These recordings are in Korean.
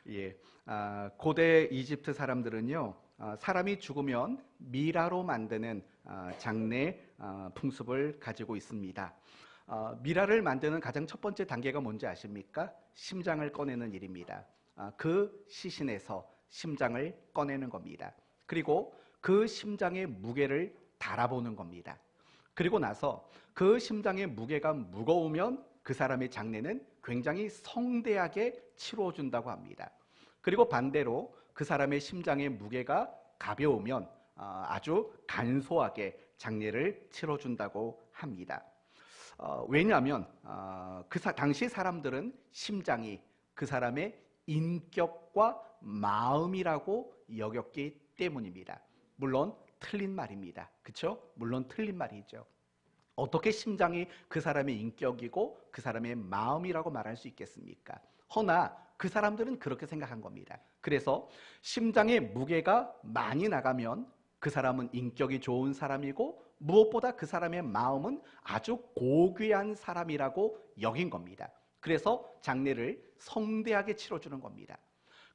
예, 고대 이집트 사람들은요, 사람이 죽으면 미라로 만드는 장례 풍습을 가지고 있습니다. 미라를 만드는 가장 첫 번째 단계가 뭔지 아십니까? 심장을 꺼내는 일입니다. 그 시신에서 심장을 꺼내는 겁니다. 그리고 그 심장의 무게를 달아보는 겁니다. 그리고 나서 그 심장의 무게가 무거우면 그 사람의 장례는 굉장히 성대하게 치러준다고 합니다. 그리고 반대로 그 사람의 심장의 무게가 가벼우면 아주 간소하게 장례를 치러준다고 합니다. 왜냐하면 당시 사람들은 심장이 그 사람의 인격과 마음이라고 여겼기 때문입니다. 물론 틀린 말입니다. 그렇죠? 물론 틀린 말이죠. 어떻게 심장이 그 사람의 인격이고 그 사람의 마음이라고 말할 수 있겠습니까? 허나 그 사람들은 그렇게 생각한 겁니다. 그래서 심장의 무게가 많이 나가면 그 사람은 인격이 좋은 사람이고 무엇보다 그 사람의 마음은 아주 고귀한 사람이라고 여긴 겁니다. 그래서 장례를 성대하게 치러주는 겁니다.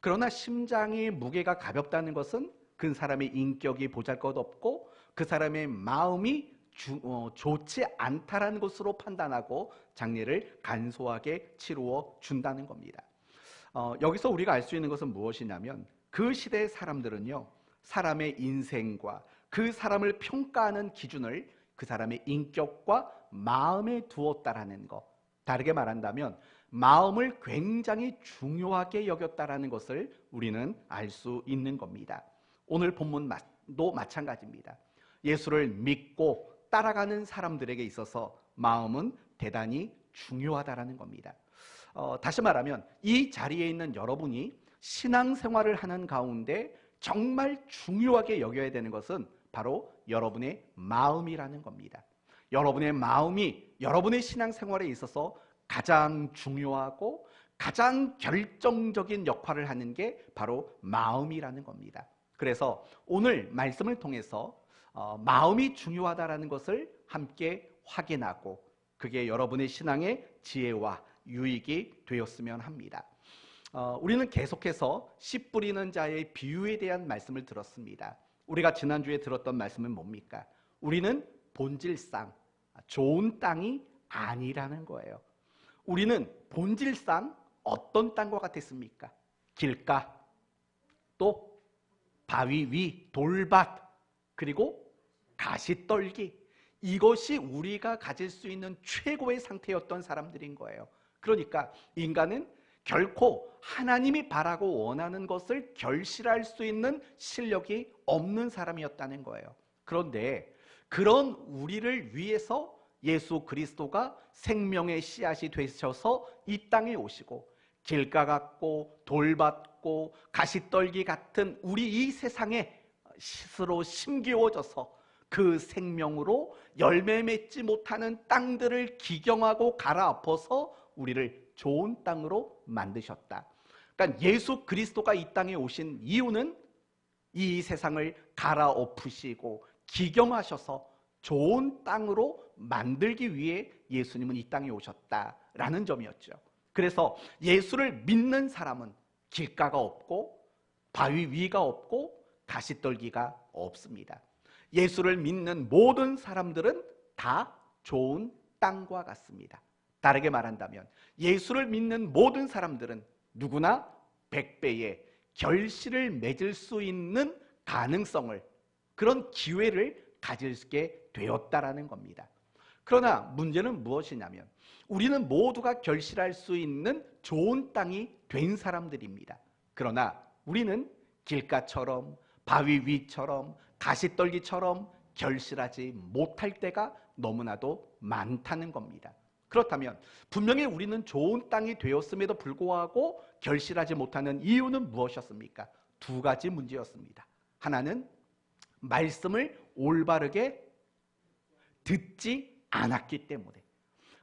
그러나 심장의 무게가 가볍다는 것은 그 사람의 인격이 보잘것없고 그 사람의 마음이 좋지 않다라는 것으로 판단하고 장례를 간소하게 치루어 준다는 겁니다. 여기서 우리가 알 수 있는 것은 무엇이냐면 그 시대의 사람들은요, 사람의 인생과 그 사람을 평가하는 기준을 그 사람의 인격과 마음에 두었다라는 것, 다르게 말한다면 마음을 굉장히 중요하게 여겼다라는 것을 우리는 알 수 있는 겁니다. 오늘 본문도 마찬가지입니다. 예수를 믿고 따라가는 사람들에게 있어서 마음은 대단히 중요하다라는 겁니다. 다시 말하면 이 자리에 있는 여러분이 신앙생활을 하는 가운데 정말 중요하게 여겨야 되는 것은 바로 여러분의 마음이라는 겁니다. 여러분의 마음이 여러분의 신앙생활에 있어서 가장 중요하고 가장 결정적인 역할을 하는 게 바로 마음이라는 겁니다. 그래서 오늘 말씀을 통해서 마음이 중요하다는 것을 함께 확인하고 그게 여러분의 신앙의 지혜와 유익이 되었으면 합니다. 우리는 계속해서 씨 뿌리는 자의 비유에 대한 말씀을 들었습니다. 우리가 지난주에 들었던 말씀은 뭡니까? 우리는 본질상 좋은 땅이 아니라는 거예요. 우리는 본질상 어떤 땅과 같았습니까? 길가, 또 바위 위, 돌밭, 그리고 가시떨기, 이것이 우리가 가질 수 있는 최고의 상태였던 사람들인 거예요. 그러니까 인간은 결코 하나님이 바라고 원하는 것을 결실할 수 있는 실력이 없는 사람이었다는 거예요. 그런데 그런 우리를 위해서 예수 그리스도가 생명의 씨앗이 되셔서 이 땅에 오시고 길가 같고 돌밭 같고 가시떨기 같은 우리 이 세상에 스스로 심기워져서 그 생명으로 열매 맺지 못하는 땅들을 기경하고 갈아엎어서 우리를 좋은 땅으로 만드셨다. 그러니까 예수 그리스도가 이 땅에 오신 이유는 이 세상을 갈아엎으시고 기경하셔서 좋은 땅으로 만들기 위해 예수님은 이 땅에 오셨다라는 점이었죠. 그래서 예수를 믿는 사람은 길가가 없고 바위 위가 없고 가시떨기가 없습니다. 예수를 믿는 모든 사람들은 다 좋은 땅과 같습니다. 다르게 말한다면 예수를 믿는 모든 사람들은 누구나 100배의 결실을 맺을 수 있는 가능성을, 그런 기회를 가지게 되었다라는 겁니다. 그러나 문제는 무엇이냐면 우리는 모두가 결실할 수 있는 좋은 땅이 된 사람들입니다. 그러나 우리는 길가처럼 바위 위처럼 가시떨기처럼 결실하지 못할 때가 너무나도 많다는 겁니다. 그렇다면 분명히 우리는 좋은 땅이 되었음에도 불구하고 결실하지 못하는 이유는 무엇이었습니까? 두 가지 문제였습니다. 하나는 말씀을 올바르게 듣지 않았기 때문에,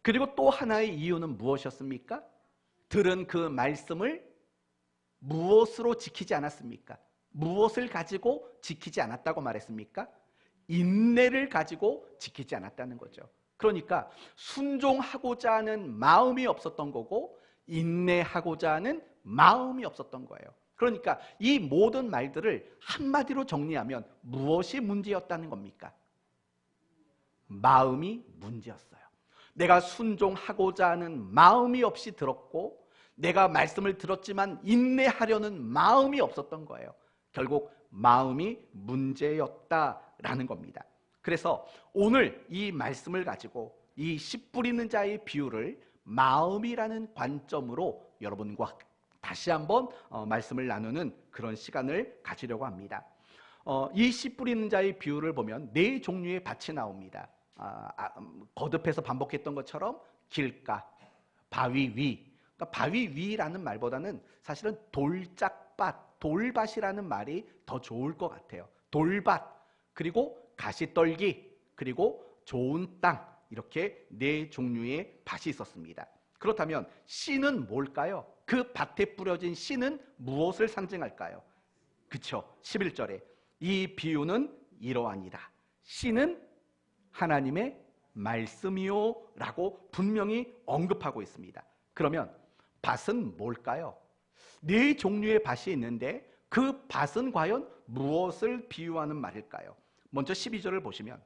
그리고 또 하나의 이유는 무엇이었습니까? 들은 그 말씀을 무엇으로 지키지 않았습니까? 무엇을 가지고 지키지 않았다고 말했습니까? 인내를 가지고 지키지 않았다는 거죠. 그러니까 순종하고자 하는 마음이 없었던 거고 인내하고자 하는 마음이 없었던 거예요. 그러니까 이 모든 말들을 한마디로 정리하면 무엇이 문제였다는 겁니까? 마음이 문제였어요. 내가 순종하고자 하는 마음이 없이 들었고, 내가 말씀을 들었지만 인내하려는 마음이 없었던 거예요. 결국 마음이 문제였다라는 겁니다. 그래서 오늘 이 말씀을 가지고 이 씨 뿌리는 자의 비유를 마음이라는 관점으로 여러분과 다시 한번 말씀을 나누는 그런 시간을 가지려고 합니다. 이 씨 뿌리는 자의 비유를 보면 네 종류의 밭이 나옵니다. 거듭해서 반복했던 것처럼 길가, 바위 위. 그러니까 바위 위라는 말보다는 사실은 돌짝밭, 돌밭이라는 말이 더 좋을 것 같아요. 돌밭, 그리고 가시떨기, 그리고 좋은 땅, 이렇게 네 종류의 밭이 있었습니다. 그렇다면 씨는 뭘까요? 그 밭에 뿌려진 씨는 무엇을 상징할까요? 그쵸? 11절에 이 비유는 이러하니라. 씨는 하나님의 말씀이요 라고 분명히 언급하고 있습니다. 그러면 밭은 뭘까요? 네 종류의 밭이 있는데 그 밭은 과연 무엇을 비유하는 말일까요? 먼저 12절을 보시면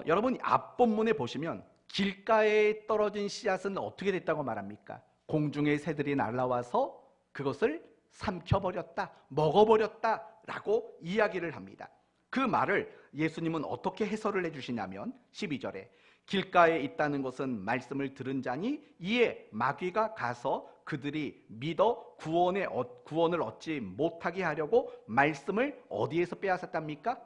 여러분 앞본문에 보시면 길가에 떨어진 씨앗은 어떻게 됐다고 말합니까? 공중의 새들이 날아와서 그것을 삼켜버렸다, 먹어버렸다 라고 이야기를 합니다. 그 말을 예수님은 어떻게 해설을 해주시냐면 12절에 길가에 있다는 것은 말씀을 들은 자니 이에 마귀가 가서 그들이 믿어 구원을 얻지 못하게 하려고 말씀을 어디에서 빼앗았답니까?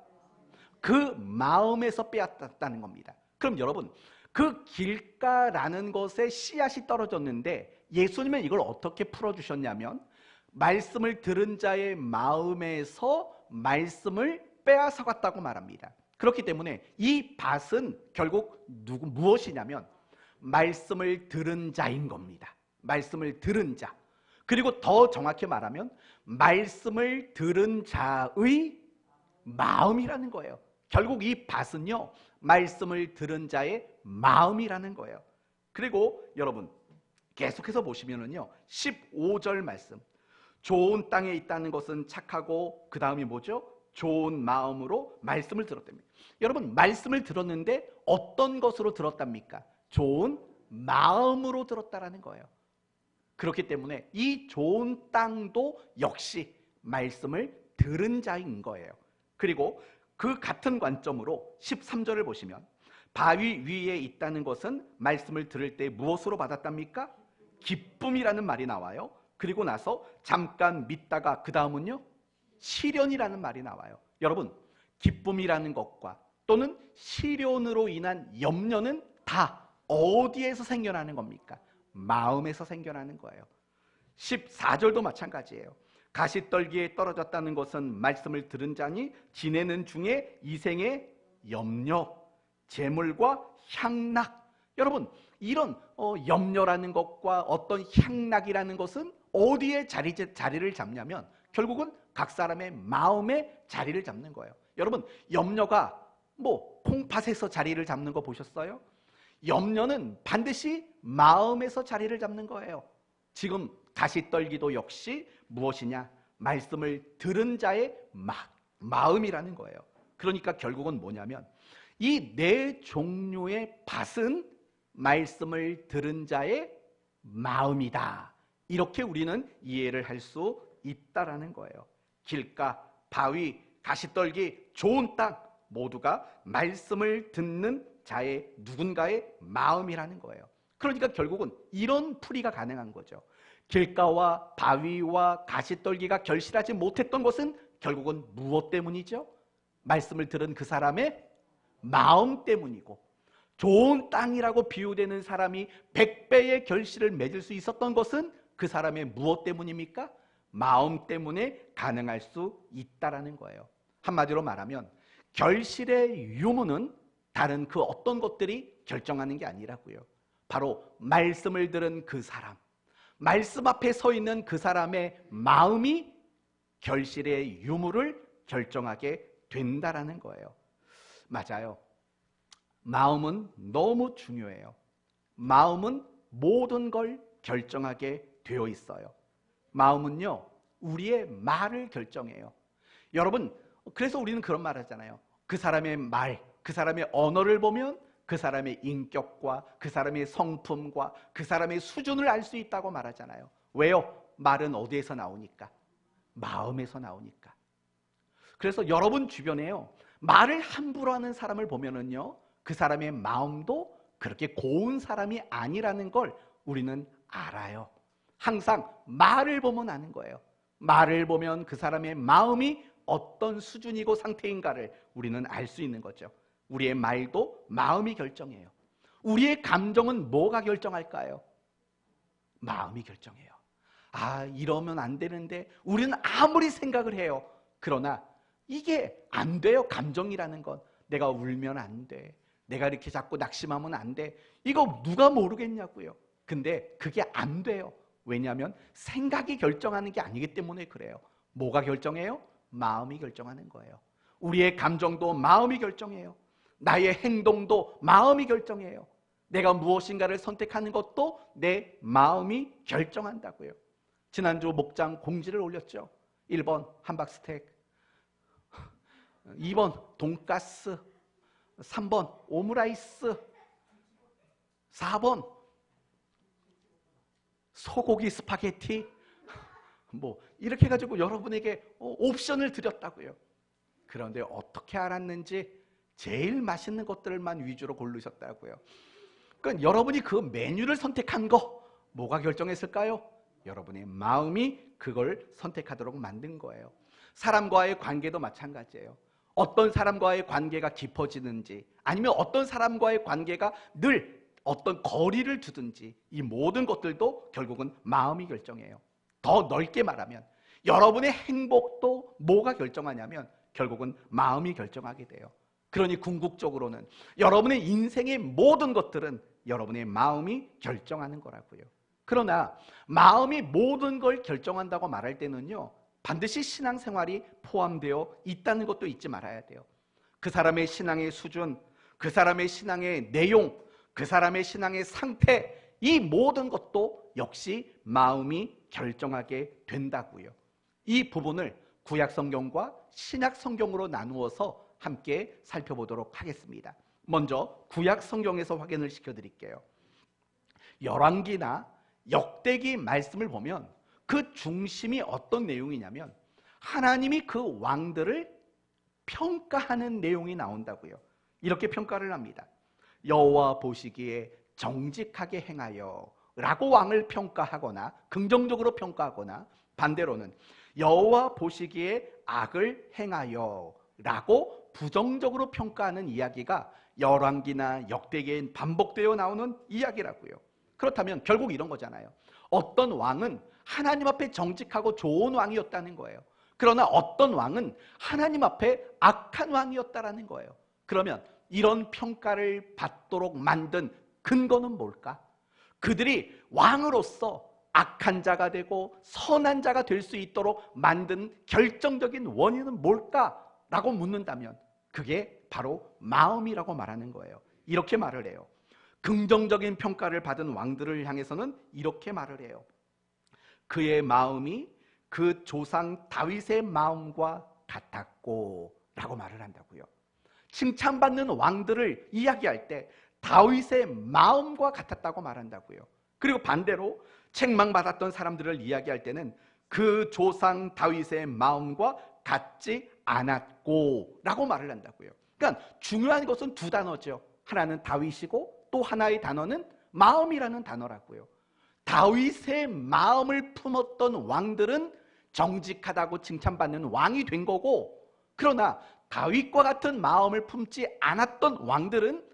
그 마음에서 빼앗았다는 겁니다. 그럼 여러분, 그 길가라는 것에 씨앗이 떨어졌는데 예수님은 이걸 어떻게 풀어주셨냐면 말씀을 들은 자의 마음에서 말씀을 빼앗아 갔다고 말합니다. 그렇기 때문에 이 밭은 결국 무엇이냐면 말씀을 들은 자인 겁니다. 말씀을 들은 자. 그리고 더 정확히 말하면 말씀을 들은 자의 마음이라는 거예요. 결국 이 밭은요, 말씀을 들은 자의 마음이라는 거예요. 그리고 여러분 계속해서 보시면은요 15절 말씀, 좋은 땅에 있다는 것은 착하고 그 다음이 뭐죠? 좋은 마음으로 말씀을 들었답니다. 여러분 말씀을 들었는데 어떤 것으로 들었답니까? 좋은 마음으로 들었다라는 거예요. 그렇기 때문에 이 좋은 땅도 역시 말씀을 들은 자인 거예요. 그리고 그 같은 관점으로 13절을 보시면 바위 위에 있다는 것은 말씀을 들을 때 무엇으로 받았답니까? 기쁨이라는 말이 나와요. 그리고 나서 잠깐 믿다가 그 다음은요 시련이라는 말이 나와요. 여러분 기쁨이라는 것과 또는 시련으로 인한 염려는 다 어디에서 생겨나는 겁니까? 마음에서 생겨나는 거예요. 14절도 마찬가지예요. 가시떨기에 떨어졌다는 것은 말씀을 들은 자니 지내는 중에 이생의 염려, 재물과 향락. 여러분 이런 염려라는 것과 어떤 향락이라는 것은 어디에 자리를 잡냐면 결국은 각 사람의 마음에 자리를 잡는 거예요. 여러분 염려가 콩팥에서 자리를 잡는 거 보셨어요? 염려는 반드시 마음에서 자리를 잡는 거예요. 지금 가시떨기도 역시 무엇이냐? 말씀을 들은 자의 마음이라는 거예요. 그러니까 결국은 뭐냐면 이 네 종류의 밭은 말씀을 들은 자의 마음이다. 이렇게 우리는 이해를 할 수 있다라는 거예요. 길가, 바위, 가시떨기, 좋은 땅 모두가 말씀을 듣는 자의 누군가의 마음이라는 거예요. 그러니까 결국은 이런 풀이가 가능한 거죠. 길가와 바위와 가시떨기가 결실하지 못했던 것은 결국은 무엇 때문이죠? 말씀을 들은 그 사람의 마음 때문이고, 좋은 땅이라고 비유되는 사람이 100배의 결실을 맺을 수 있었던 것은 그 사람의 무엇 때문입니까? 마음 때문에 가능할 수 있다라는 거예요. 한마디로 말하면 결실의 유무는 다른 그 어떤 것들이 결정하는 게 아니라고요. 바로 말씀을 들은 그 사람, 말씀 앞에 서 있는 그 사람의 마음이 결실의 유무를 결정하게 된다라는 거예요. 맞아요. 마음은 너무 중요해요. 마음은 모든 걸 결정하게 되어 있어요. 마음은요, 우리의 말을 결정해요. 여러분, 그래서 우리는 그런 말 하잖아요. 그 사람의 말, 그 사람의 언어를 보면 그 사람의 인격과 그 사람의 성품과 그 사람의 수준을 알 수 있다고 말하잖아요. 왜요? 말은 어디에서 나오니까? 마음에서 나오니까. 그래서 여러분 주변에요, 말을 함부로 하는 사람을 보면은요, 그 사람의 마음도 그렇게 고운 사람이 아니라는 걸 우리는 알아요. 항상 말을 보면 아는 거예요. 말을 보면 그 사람의 마음이 어떤 수준이고 상태인가를 우리는 알 수 있는 거죠. 우리의 말도 마음이 결정해요. 우리의 감정은 뭐가 결정할까요? 마음이 결정해요. 아, 이러면 안 되는데 우리는 아무리 생각을 해요. 그러나 이게 안 돼요. 감정이라는 건. 내가 울면 안 돼. 내가 이렇게 자꾸 낙심하면 안 돼. 이거 누가 모르겠냐고요. 근데 그게 안 돼요. 왜냐하면 생각이 결정하는 게 아니기 때문에 그래요. 뭐가 결정해요? 마음이 결정하는 거예요. 우리의 감정도 마음이 결정해요. 나의 행동도 마음이 결정해요. 내가 무엇인가를 선택하는 것도 내 마음이 결정한다고요. 지난주 목장 공지를 올렸죠. 1번 함박스테이크, 2번 돈가스, 3번 오므라이스, 4번 소고기 스파게티, 뭐 이렇게 해가지고 여러분에게 옵션을 드렸다고요. 그런데 어떻게 알았는지 제일 맛있는 것들만 위주로 고르셨다고요. 그러니까 여러분이 그 메뉴를 선택한 거 뭐가 결정했을까요? 여러분의 마음이 그걸 선택하도록 만든 거예요. 사람과의 관계도 마찬가지예요. 어떤 사람과의 관계가 깊어지는지, 아니면 어떤 사람과의 관계가 늘 어떤 거리를 두든지, 이 모든 것들도 결국은 마음이 결정해요. 더 넓게 말하면 여러분의 행복도 뭐가 결정하냐면 결국은 마음이 결정하게 돼요. 그러니 궁극적으로는 여러분의 인생의 모든 것들은 여러분의 마음이 결정하는 거라고요. 그러나 마음이 모든 걸 결정한다고 말할 때는요, 반드시 신앙생활이 포함되어 있다는 것도 잊지 말아야 돼요. 그 사람의 신앙의 수준, 그 사람의 신앙의 내용, 그 사람의 신앙의 상태, 이 모든 것도 역시 마음이 결정하게 된다고요. 이 부분을 구약 성경과 신약 성경으로 나누어서 함께 살펴보도록 하겠습니다. 먼저 구약 성경에서 확인을 시켜드릴게요. 열왕기나 역대기 말씀을 보면 그 중심이 어떤 내용이냐면 하나님이 그 왕들을 평가하는 내용이 나온다고요. 이렇게 평가를 합니다. 여호와 보시기에 정직하게 행하여 라고 왕을 평가하거나 긍정적으로 평가하거나, 반대로는 여호와 보시기에 악을 행하여 라고 부정적으로 평가하는 이야기가 열왕기나 역대기에 반복되어 나오는 이야기라고요. 그렇다면 결국 이런 거잖아요. 어떤 왕은 하나님 앞에 정직하고 좋은 왕이었다는 거예요. 그러나 어떤 왕은 하나님 앞에 악한 왕이었다라는 거예요. 그러면 이런 평가를 받도록 만든 근거는 뭘까? 그들이 왕으로서 악한 자가 되고 선한 자가 될 수 있도록 만든 결정적인 원인은 뭘까라고 묻는다면 그게 바로 마음이라고 말하는 거예요. 이렇게 말을 해요. 긍정적인 평가를 받은 왕들을 향해서는 이렇게 말을 해요. 그의 마음이 그 조상 다윗의 마음과 같았고 라고 말을 한다고요. 칭찬받는 왕들을 이야기할 때 다윗의 마음과 같았다고 말한다고요. 그리고 반대로 책망받았던 사람들을 이야기할 때는 그 조상 다윗의 마음과 같지 않았고 라고 말을 한다고요. 그러니까 중요한 것은 두 단어죠. 하나는 다윗이고 또 하나의 단어는 마음이라는 단어라고요. 다윗의 마음을 품었던 왕들은 정직하다고 칭찬받는 왕이 된 거고, 그러나 다윗과 같은 마음을 품지 않았던 왕들은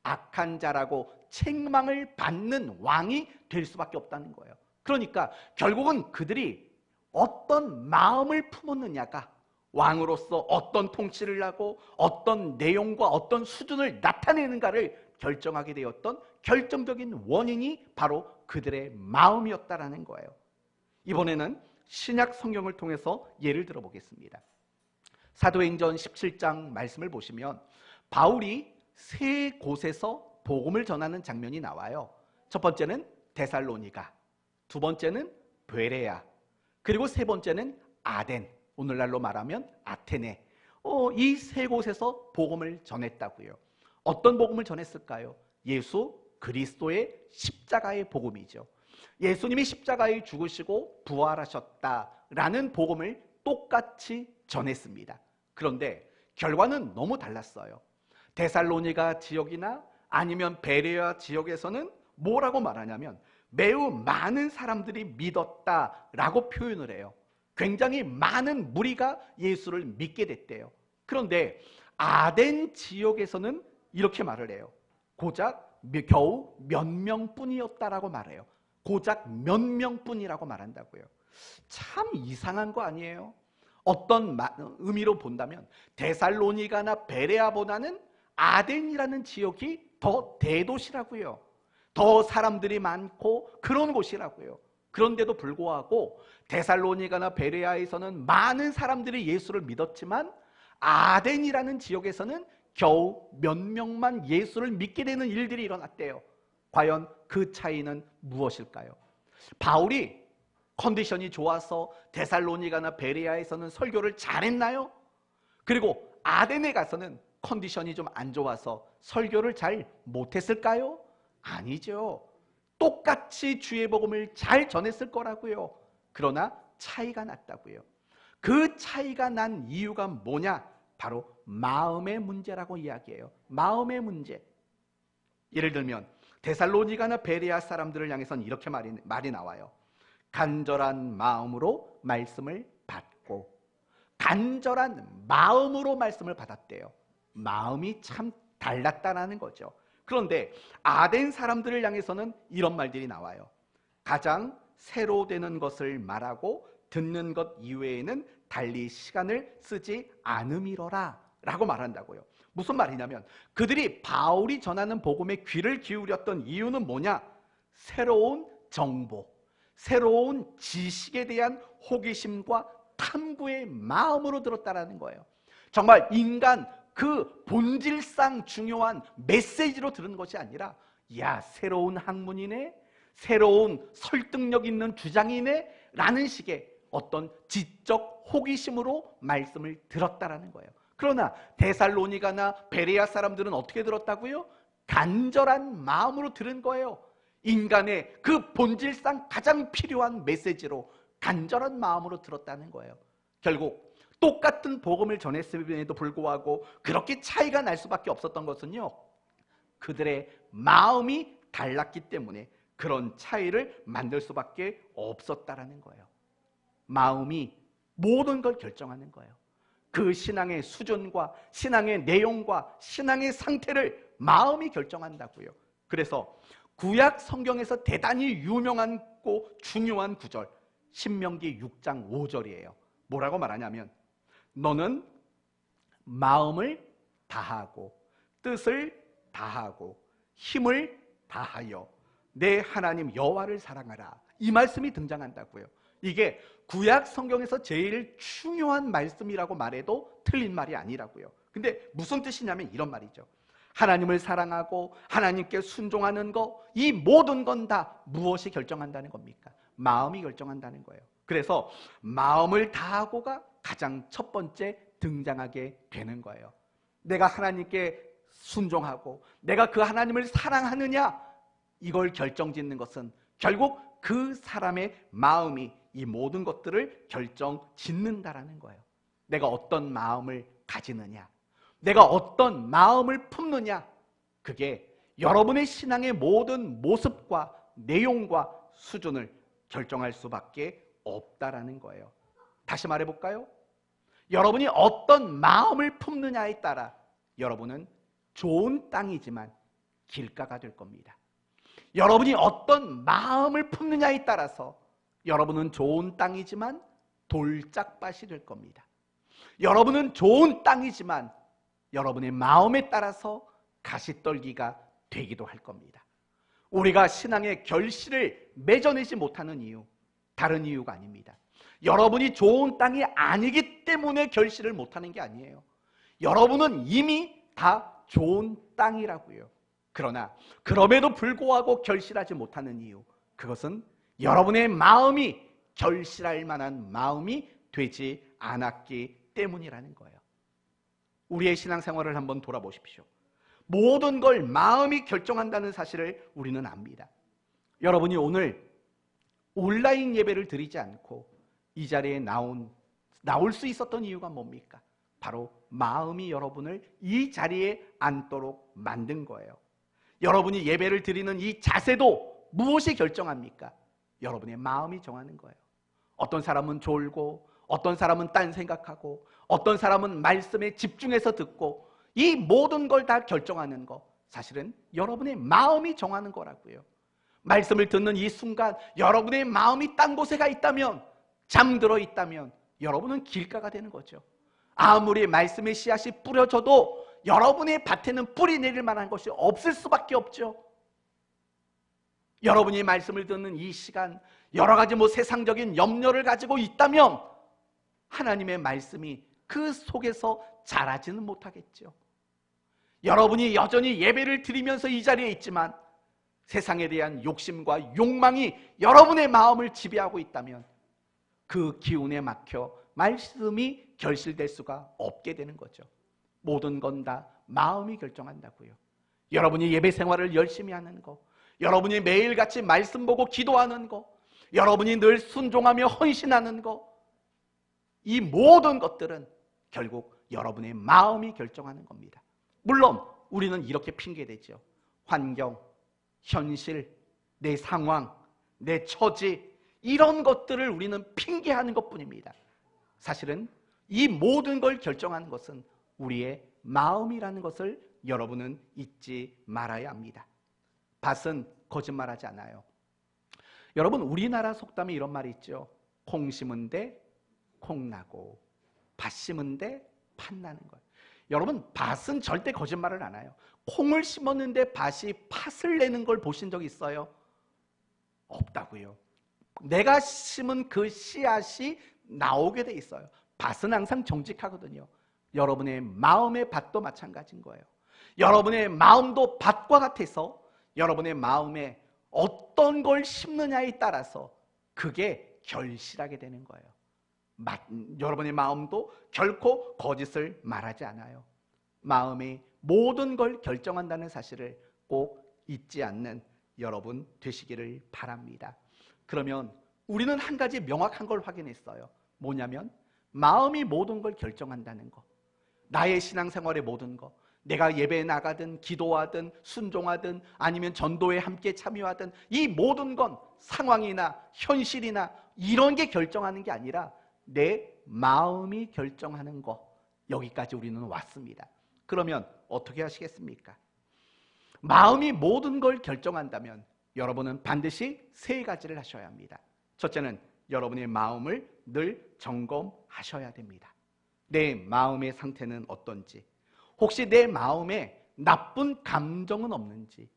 악한 자라고 책망을 받는 왕이 될 수밖에 없다는 거예요. 그러니까 결국은 그들이 어떤 마음을 품었느냐가 왕으로서 어떤 통치를 하고 어떤 내용과 어떤 수준을 나타내는가를 결정하게 되었던 결정적인 원인이 바로 그들의 마음이었다라는 거예요. 이번에는 신약 성경을 통해서 예를 들어보겠습니다. 사도행전 17장 말씀을 보시면 바울이 세 곳에서 복음을 전하는 장면이 나와요. 첫 번째는 데살로니가, 두 번째는 베레아, 그리고 세 번째는 아덴, 오늘날로 말하면 아테네. 이 세 곳에서 복음을 전했다고요. 어떤 복음을 전했을까요? 예수 그리스도의 십자가의 복음이죠. 예수님이 십자가에 죽으시고 부활하셨다라는 복음을 똑같이 전했습니다. 그런데 결과는 너무 달랐어요. 데살로니가 지역이나 아니면 베레아 지역에서는 뭐라고 말하냐면 매우 많은 사람들이 믿었다라고 표현을 해요. 굉장히 많은 무리가 예수를 믿게 됐대요. 그런데 아덴 지역에서는 이렇게 말을 해요. 고작 겨우 몇 명뿐이었다라고 말해요. 고작 몇 명뿐이라고 말한다고요. 참 이상한 거 아니에요? 어떤 의미로 본다면 데살로니가나 베레아보다는 아덴이라는 지역이 더 대도시라고요. 더 사람들이 많고 그런 곳이라고요. 그런데도 불구하고 데살로니가나 베레아에서는 많은 사람들이 예수를 믿었지만 아덴이라는 지역에서는 겨우 몇 명만 예수를 믿게 되는 일들이 일어났대요. 과연 그 차이는 무엇일까요? 바울이 컨디션이 좋아서 데살로니가나 베레아에서는 설교를 잘했나요? 그리고 아덴에 가서는 컨디션이 좀 안 좋아서 설교를 잘 못했을까요? 아니죠. 똑같이 주의 복음을 잘 전했을 거라고요. 그러나 차이가 났다고요. 그 차이가 난 이유가 뭐냐? 바로 마음의 문제라고 이야기해요. 마음의 문제. 예를 들면 데살로니가나 베레아 사람들을 향해서는 이렇게 말이 나와요. 간절한 마음으로 말씀을 받고, 간절한 마음으로 말씀을 받았대요. 마음이 참 달랐다라는 거죠. 그런데 아덴 사람들을 향해서는 이런 말들이 나와요. 가장 새로 되는 것을 말하고 듣는 것 이외에는 달리 시간을 쓰지 않음이로라 라고 말한다고요. 무슨 말이냐면 그들이 바울이 전하는 복음에 귀를 기울였던 이유는 뭐냐? 새로운 정보, 새로운 지식에 대한 호기심과 탐구의 마음으로 들었다라는 거예요. 정말 인간 그 본질상 중요한 메시지로 들은 것이 아니라, 야, 새로운 학문이네, 새로운 설득력 있는 주장이네 라는 식의 어떤 지적 호기심으로 말씀을 들었다라는 거예요. 그러나 데살로니가나 베레아 사람들은 어떻게 들었다고요? 간절한 마음으로 들은 거예요. 인간의 그 본질상 가장 필요한 메시지로 간절한 마음으로 들었다는 거예요. 결국 똑같은 복음을 전했음에도 불구하고 그렇게 차이가 날 수밖에 없었던 것은요, 그들의 마음이 달랐기 때문에 그런 차이를 만들 수밖에 없었다라는 거예요. 마음이 모든 걸 결정하는 거예요. 그 신앙의 수준과 신앙의 내용과 신앙의 상태를 마음이 결정한다고요. 그래서 구약 성경에서 대단히 유명하고 중요한 구절, 신명기 6장 5절이에요. 뭐라고 말하냐면 너는 마음을 다하고 뜻을 다하고 힘을 다하여 내 하나님 여호와를 사랑하라. 이 말씀이 등장한다고요. 이게 구약 성경에서 제일 중요한 말씀이라고 말해도 틀린 말이 아니라고요. 근데 무슨 뜻이냐면 이런 말이죠. 하나님을 사랑하고 하나님께 순종하는 거, 이 모든 건 다 무엇이 결정한다는 겁니까? 마음이 결정한다는 거예요. 그래서 마음을 다하고가 가장 첫 번째 등장하게 되는 거예요. 내가 하나님께 순종하고 내가 그 하나님을 사랑하느냐, 이걸 결정짓는 것은 결국 그 사람의 마음이 이 모든 것들을 결정짓는다라는 거예요. 내가 어떤 마음을 가지느냐, 내가 어떤 마음을 품느냐, 그게 여러분의 신앙의 모든 모습과 내용과 수준을 결정할 수밖에 없다라는 거예요. 다시 말해볼까요? 여러분이 어떤 마음을 품느냐에 따라 여러분은 좋은 땅이지만 길가가 될 겁니다. 여러분이 어떤 마음을 품느냐에 따라서 여러분은 좋은 땅이지만 돌짝밭이 될 겁니다. 여러분은 좋은 땅이지만 여러분의 마음에 따라서 가시떨기가 되기도 할 겁니다. 우리가 신앙의 결실을 맺어내지 못하는 이유, 다른 이유가 아닙니다. 여러분이 좋은 땅이 아니기 때문에 결실을 못하는 게 아니에요. 여러분은 이미 다 좋은 땅이라고요. 그러나 그럼에도 불구하고 결실하지 못하는 이유, 그것은 여러분의 마음이 결실할 만한 마음이 되지 않았기 때문이라는 거예요. 우리의 신앙생활을 한번 돌아보십시오. 모든 걸 마음이 결정한다는 사실을 우리는 압니다. 여러분이 오늘 온라인 예배를 드리지 않고 이 자리에 나올 수 있었던 이유가 뭡니까? 바로 마음이 여러분을 이 자리에 앉도록 만든 거예요. 여러분이 예배를 드리는 이 자세도 무엇이 결정합니까? 여러분의 마음이 정하는 거예요. 어떤 사람은 졸고, 어떤 사람은 딴 생각하고, 어떤 사람은 말씀에 집중해서 듣고, 이 모든 걸 다 결정하는 거, 사실은 여러분의 마음이 정하는 거라고요. 말씀을 듣는 이 순간 여러분의 마음이 딴 곳에 가 있다면, 잠들어 있다면 여러분은 길가가 되는 거죠. 아무리 말씀의 씨앗이 뿌려져도 여러분의 밭에는 뿌리 내릴 만한 것이 없을 수밖에 없죠. 여러분이 말씀을 듣는 이 시간, 여러 가지 세상적인 염려를 가지고 있다면 하나님의 말씀이 그 속에서 자라지는 못하겠죠. 여러분이 여전히 예배를 드리면서 이 자리에 있지만 세상에 대한 욕심과 욕망이 여러분의 마음을 지배하고 있다면 그 기운에 막혀 말씀이 결실될 수가 없게 되는 거죠. 모든 건 다 마음이 결정한다고요. 여러분이 예배 생활을 열심히 하는 거, 여러분이 매일같이 말씀 보고 기도하는 거, 여러분이 늘 순종하며 헌신하는 거, 이 모든 것들은 결국 여러분의 마음이 결정하는 겁니다. 물론 우리는 이렇게 핑계대죠. 환경, 현실, 내 상황, 내 처지, 이런 것들을 우리는 핑계하는 것뿐입니다. 사실은 이 모든 걸 결정하는 것은 우리의 마음이라는 것을 여러분은 잊지 말아야 합니다. 밭은 거짓말하지 않아요. 여러분, 우리나라 속담에 이런 말이 있죠. 콩 심은 데 콩 나고 밭 심은 데 팥 나는 거예요. 여러분, 밭은 절대 거짓말을 안 해요. 콩을 심었는데 밭이 팥을 내는 걸 보신 적 있어요? 없다고요. 내가 심은 그 씨앗이 나오게 돼 있어요. 밭은 항상 정직하거든요. 여러분의 마음의 밭도 마찬가지인 거예요. 여러분의 마음도 밭과 같아서 여러분의 마음에 어떤 걸 심느냐에 따라서 그게 결실하게 되는 거예요. 여러분의 마음도 결코 거짓을 말하지 않아요. 마음이 모든 걸 결정한다는 사실을 꼭 잊지 않는 여러분 되시기를 바랍니다. 그러면 우리는 한 가지 명확한 걸 확인했어요. 뭐냐면 마음이 모든 걸 결정한다는 거. 나의 신앙생활의 모든 거, 내가 예배에 나가든 기도하든 순종하든 아니면 전도에 함께 참여하든 이 모든 건 상황이나 현실이나 이런 게 결정하는 게 아니라 내 마음이 결정하는 거. 여기까지 우리는 왔습니다. 그러면 어떻게 하시겠습니까? 마음이 모든 걸 결정한다면 여러분은 반드시 세 가지를 하셔야 합니다. 첫째는 여러분의 마음을 늘 점검하셔야 됩니다. 내 마음의 상태는 어떤지, 혹시 내 마음에 나쁜 감정은 없는지,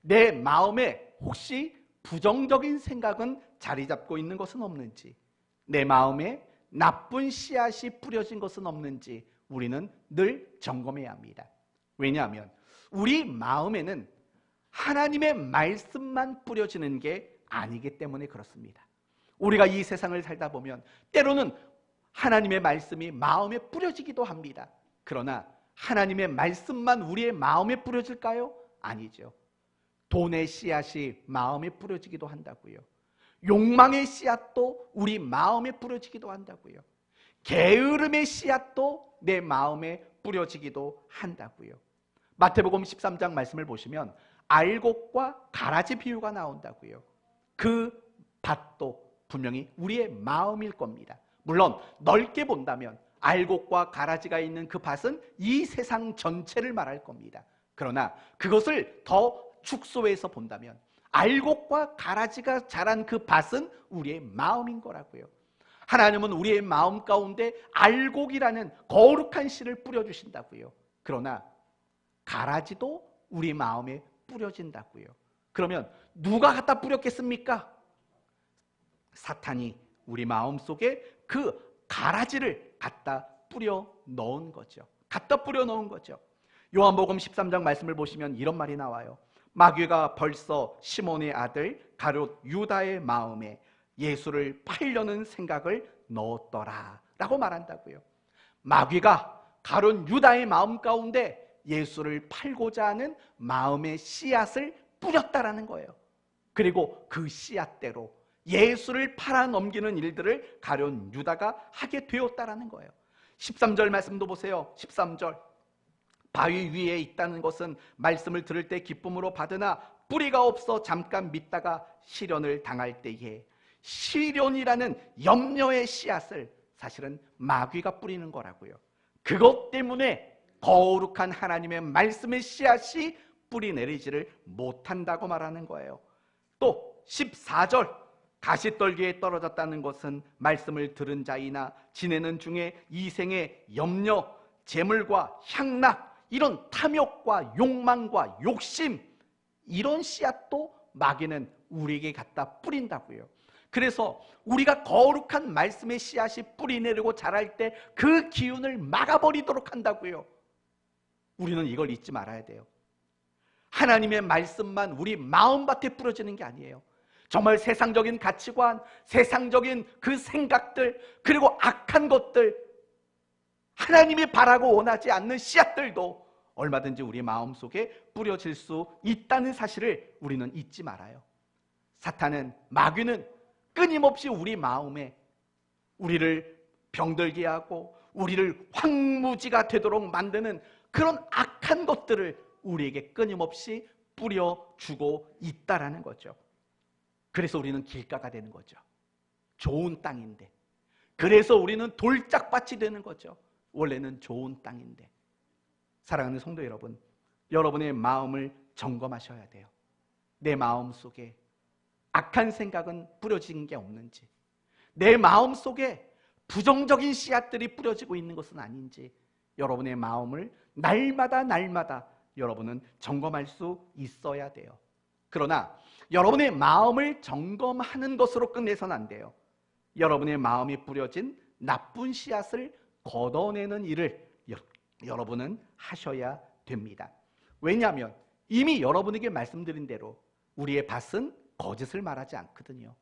내 마음에 혹시 부정적인 생각은 자리 잡고 있는 것은 없는지, 내 마음에 나쁜 씨앗이 뿌려진 것은 없는지 우리는 늘 점검해야 합니다. 왜냐하면 우리 마음에는 하나님의 말씀만 뿌려지는 게 아니기 때문에 그렇습니다. 우리가 이 세상을 살다 보면 때로는 하나님의 말씀이 마음에 뿌려지기도 합니다. 그러나 하나님의 말씀만 우리의 마음에 뿌려질까요? 아니죠. 돈의 씨앗이 마음에 뿌려지기도 한다고요. 욕망의 씨앗도 우리 마음에 뿌려지기도 한다고요. 게으름의 씨앗도 내 마음에 뿌려지기도 한다고요. 마태복음 13장 말씀을 보시면 알곡과 가라지 비유가 나온다고요. 그 밭도 분명히 우리의 마음일 겁니다. 물론 넓게 본다면 알곡과 가라지가 있는 그 밭은 이 세상 전체를 말할 겁니다. 그러나 그것을 더 축소해서 본다면 알곡과 가라지가 자란 그 밭은 우리의 마음인 거라고요. 하나님은 우리의 마음 가운데 알곡이라는 거룩한 씨를 뿌려주신다고요. 그러나 가라지도 우리 마음에 뿌려진다고요. 그러면 누가 갖다 뿌렸겠습니까? 사탄이 우리 마음 속에 그 가라지를 갖다 뿌려 넣은 거죠. 갖다 뿌려 넣은 거죠. 요한복음 13장 말씀을 보시면 이런 말이 나와요. 마귀가 벌써 시몬의 아들 가룟 유다의 마음에 예수를 팔려는 생각을 넣었더라 라고 말한다고요. 마귀가 가룟 유다의 마음 가운데 예수를 팔고자 하는 마음의 씨앗을 뿌렸다라는 거예요. 그리고 그 씨앗대로 예수를 팔아넘기는 일들을 가룟 유다가 하게 되었다라는 거예요. 13절 말씀도 보세요. 13절, 바위 위에 있다는 것은 말씀을 들을 때 기쁨으로 받으나 뿌리가 없어 잠깐 믿다가 시련을 당할 때에, 시련이라는 염려의 씨앗을 사실은 마귀가 뿌리는 거라고요. 그것 때문에 거룩한 하나님의 말씀의 씨앗이 뿌리 내리지를 못한다고 말하는 거예요. 또 14절, 가시떨기에 떨어졌다는 것은 말씀을 들은 자이나 지내는 중에 이생의 염려, 재물과 향락, 이런 탐욕과 욕망과 욕심, 이런 씨앗도 마귀는 우리에게 갖다 뿌린다고요. 그래서 우리가 거룩한 말씀의 씨앗이 뿌리 내리고 자랄 때 그 기운을 막아버리도록 한다고요. 우리는 이걸 잊지 말아야 돼요. 하나님의 말씀만 우리 마음밭에 뿌려지는 게 아니에요. 정말 세상적인 가치관, 세상적인 그 생각들, 그리고 악한 것들, 하나님이 바라고 원하지 않는 씨앗들도 얼마든지 우리 마음속에 뿌려질 수 있다는 사실을 우리는 잊지 말아요. 사탄은, 마귀는 끊임없이 우리 마음에 우리를 병들게 하고 우리를 황무지가 되도록 만드는 그런 악한 것들을 우리에게 끊임없이 뿌려주고 있다라는 거죠. 그래서 우리는 길가가 되는 거죠. 좋은 땅인데. 그래서 우리는 돌짝밭이 되는 거죠. 원래는 좋은 땅인데. 사랑하는 성도 여러분, 여러분의 마음을 점검하셔야 돼요. 내 마음 속에 악한 생각은 뿌려진 게 없는지, 내 마음 속에 부정적인 씨앗들이 뿌려지고 있는 것은 아닌지, 여러분의 마음을 날마다 여러분은 점검할 수 있어야 돼요. 그러나 여러분의 마음을 점검하는 것으로 끝내서는 안 돼요. 여러분의 마음이 뿌려진 나쁜 씨앗을 걷어내는 일을 여러분은 하셔야 됩니다. 왜냐하면 이미 여러분에게 말씀드린 대로 우리의 밭은 거짓을 말하지 않거든요.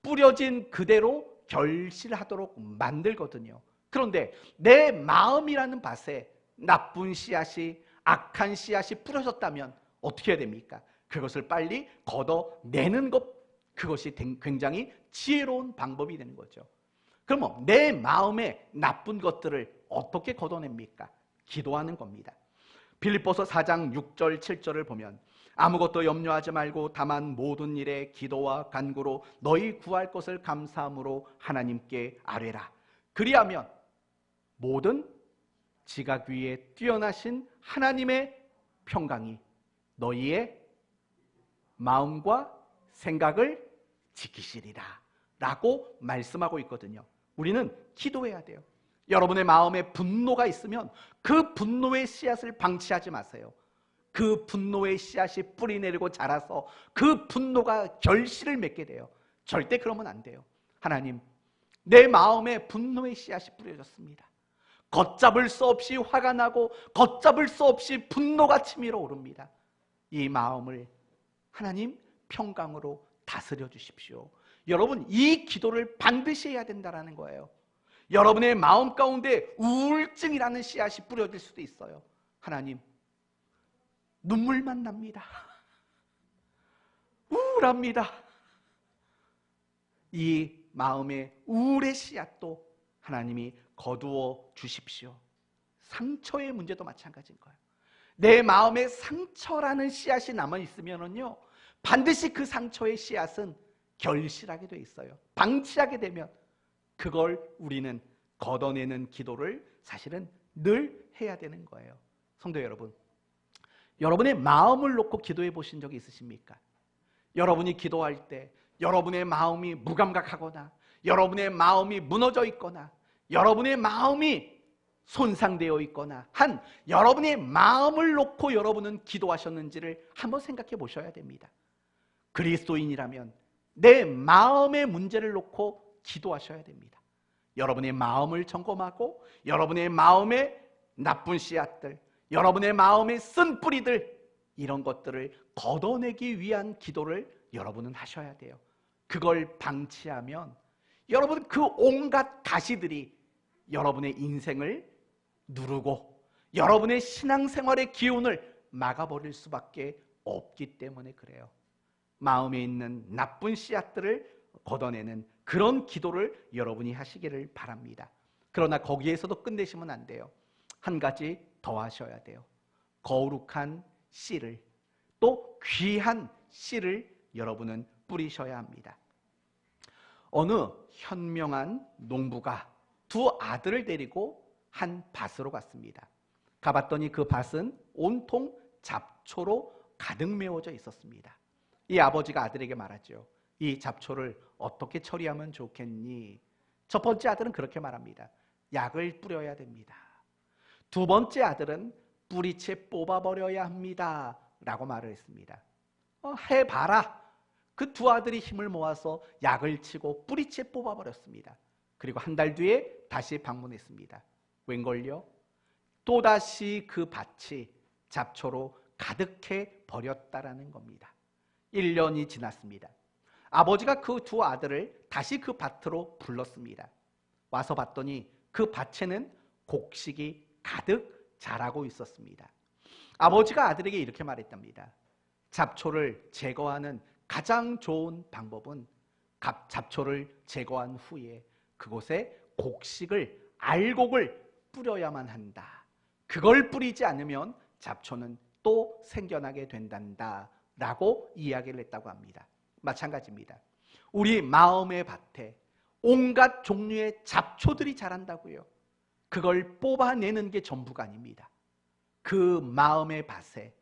뿌려진 그대로 결실하도록 만들거든요. 그런데 내 마음이라는 밭에 나쁜 씨앗이, 악한 씨앗이 뿌려졌다면 어떻게 해야 됩니까? 그것을 빨리 걷어내는 것, 그것이 굉장히 지혜로운 방법이 되는 거죠. 그러면 내 마음의 나쁜 것들을 어떻게 걷어냅니까? 기도하는 겁니다. 빌립보서 4장 6절 7절을 보면 아무것도 염려하지 말고 다만 모든 일에 기도와 간구로 너희 구할 것을 감사함으로 하나님께 아뢰라. 그리하면 모든 지각 위에 뛰어나신 하나님의 평강이 너희의 마음과 생각을 지키시리라 라고 말씀하고 있거든요. 우리는 기도해야 돼요. 여러분의 마음에 분노가 있으면 그 분노의 씨앗을 방치하지 마세요. 그 분노의 씨앗이 뿌리 내리고 자라서 그 분노가 결실을 맺게 돼요. 절대 그러면 안 돼요. 하나님, 내 마음에 분노의 씨앗이 뿌려졌습니다. 걷잡을 수 없이 화가 나고 걷잡을 수 없이 분노가 치밀어 오릅니다. 이 마음을 하나님 평강으로 다스려 주십시오. 여러분, 이 기도를 반드시 해야 된다는 거예요. 여러분의 마음 가운데 우울증이라는 씨앗이 뿌려질 수도 있어요. 하나님, 눈물만 납니다. 우울합니다. 이 마음의 우울의 씨앗도 하나님이 거두어 주십시오. 상처의 문제도 마찬가지인 거예요. 내 마음에 상처라는 씨앗이 남아있으면요, 반드시 그 상처의 씨앗은 결실하게 돼 있어요. 방치하게 되면 그걸 우리는 걷어내는 기도를 사실은 늘 해야 되는 거예요. 성도 여러분, 여러분의 마음을 놓고 기도해 보신 적이 있으십니까? 여러분이 기도할 때 여러분의 마음이 무감각하거나 여러분의 마음이 무너져 있거나 여러분의 마음이 손상되어 있거나 한 여러분의 마음을 놓고 여러분은 기도하셨는지를 한번 생각해 보셔야 됩니다. 그리스도인이라면 내 마음의 문제를 놓고 기도하셔야 됩니다. 여러분의 마음을 점검하고 여러분의 마음의 나쁜 씨앗들, 여러분의 마음의 쓴 뿌리들, 이런 것들을 걷어내기 위한 기도를 여러분은 하셔야 돼요. 그걸 방치하면 여러분 그 온갖 가시들이 여러분의 인생을 누르고 여러분의 신앙생활의 기운을 막아버릴 수밖에 없기 때문에 그래요. 마음에 있는 나쁜 씨앗들을 걷어내는 그런 기도를 여러분이 하시기를 바랍니다. 그러나 거기에서도 끝내시면 안 돼요. 한 가지 더 하셔야 돼요. 거룩한 씨를, 또 귀한 씨를 여러분은 뿌리셔야 합니다. 어느 현명한 농부가 두 아들을 데리고 한 밭으로 갔습니다. 가봤더니 그 밭은 온통 잡초로 가득 메워져 있었습니다. 이 아버지가 아들에게 말하죠. 이 잡초를 어떻게 처리하면 좋겠니? 첫 번째 아들은 그렇게 말합니다. 약을 뿌려야 됩니다. 두 번째 아들은 뿌리채 뽑아버려야 합니다 라고 말을 했습니다. 해봐라. 그 두 아들이 힘을 모아서 약을 치고 뿌리채 뽑아버렸습니다. 그리고 한 달 뒤에 다시 방문했습니다. 웬걸요? 또다시 그 밭이 잡초로 가득해 버렸다라는 겁니다. 1년이 지났습니다. 아버지가 그 두 아들을 다시 그 밭으로 불렀습니다. 와서 봤더니 그 밭에는 곡식이 가득 자라고 있었습니다. 아버지가 아들에게 이렇게 말했답니다. 잡초를 제거하는 가장 좋은 방법은 잡초를 제거한 후에 그곳에 곡식을, 알곡을 뿌려야만 한다. 그걸 뿌리지 않으면 잡초는 또 생겨나게 된단다 라고 이야기를 했다고 합니다. 마찬가지입니다. 우리 마음의 밭에 온갖 종류의 잡초들이 자란다고요. 그걸 뽑아내는 게 전부가 아닙니다. 그 마음의 밭에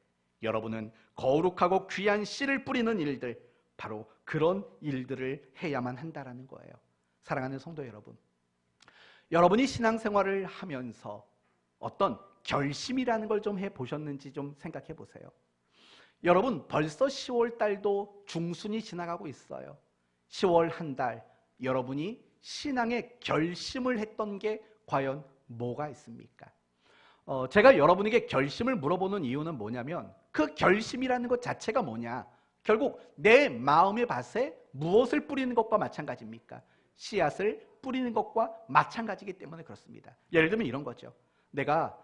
여러분은 거룩하고 귀한 씨를 뿌리는 일들, 바로 그런 일들을 해야만 한다는 거예요. 사랑하는 성도 여러분, 여러분이 신앙생활을 하면서 어떤 결심이라는 걸 좀 해보셨는지 좀 생각해 보세요. 여러분 벌써 10월 달도 중순이 지나가고 있어요. 10월 한 달 여러분이 신앙의 결심을 했던 게 과연 뭐가 있습니까? 제가 여러분에게 결심을 물어보는 이유는 뭐냐면 그 결심이라는 것 자체가 뭐냐? 결국 내 마음의 밭에 무엇을 뿌리는 것과 마찬가지입니까? 씨앗을 뿌리는 것과 마찬가지이기 때문에 그렇습니다. 예를 들면 이런 거죠. 내가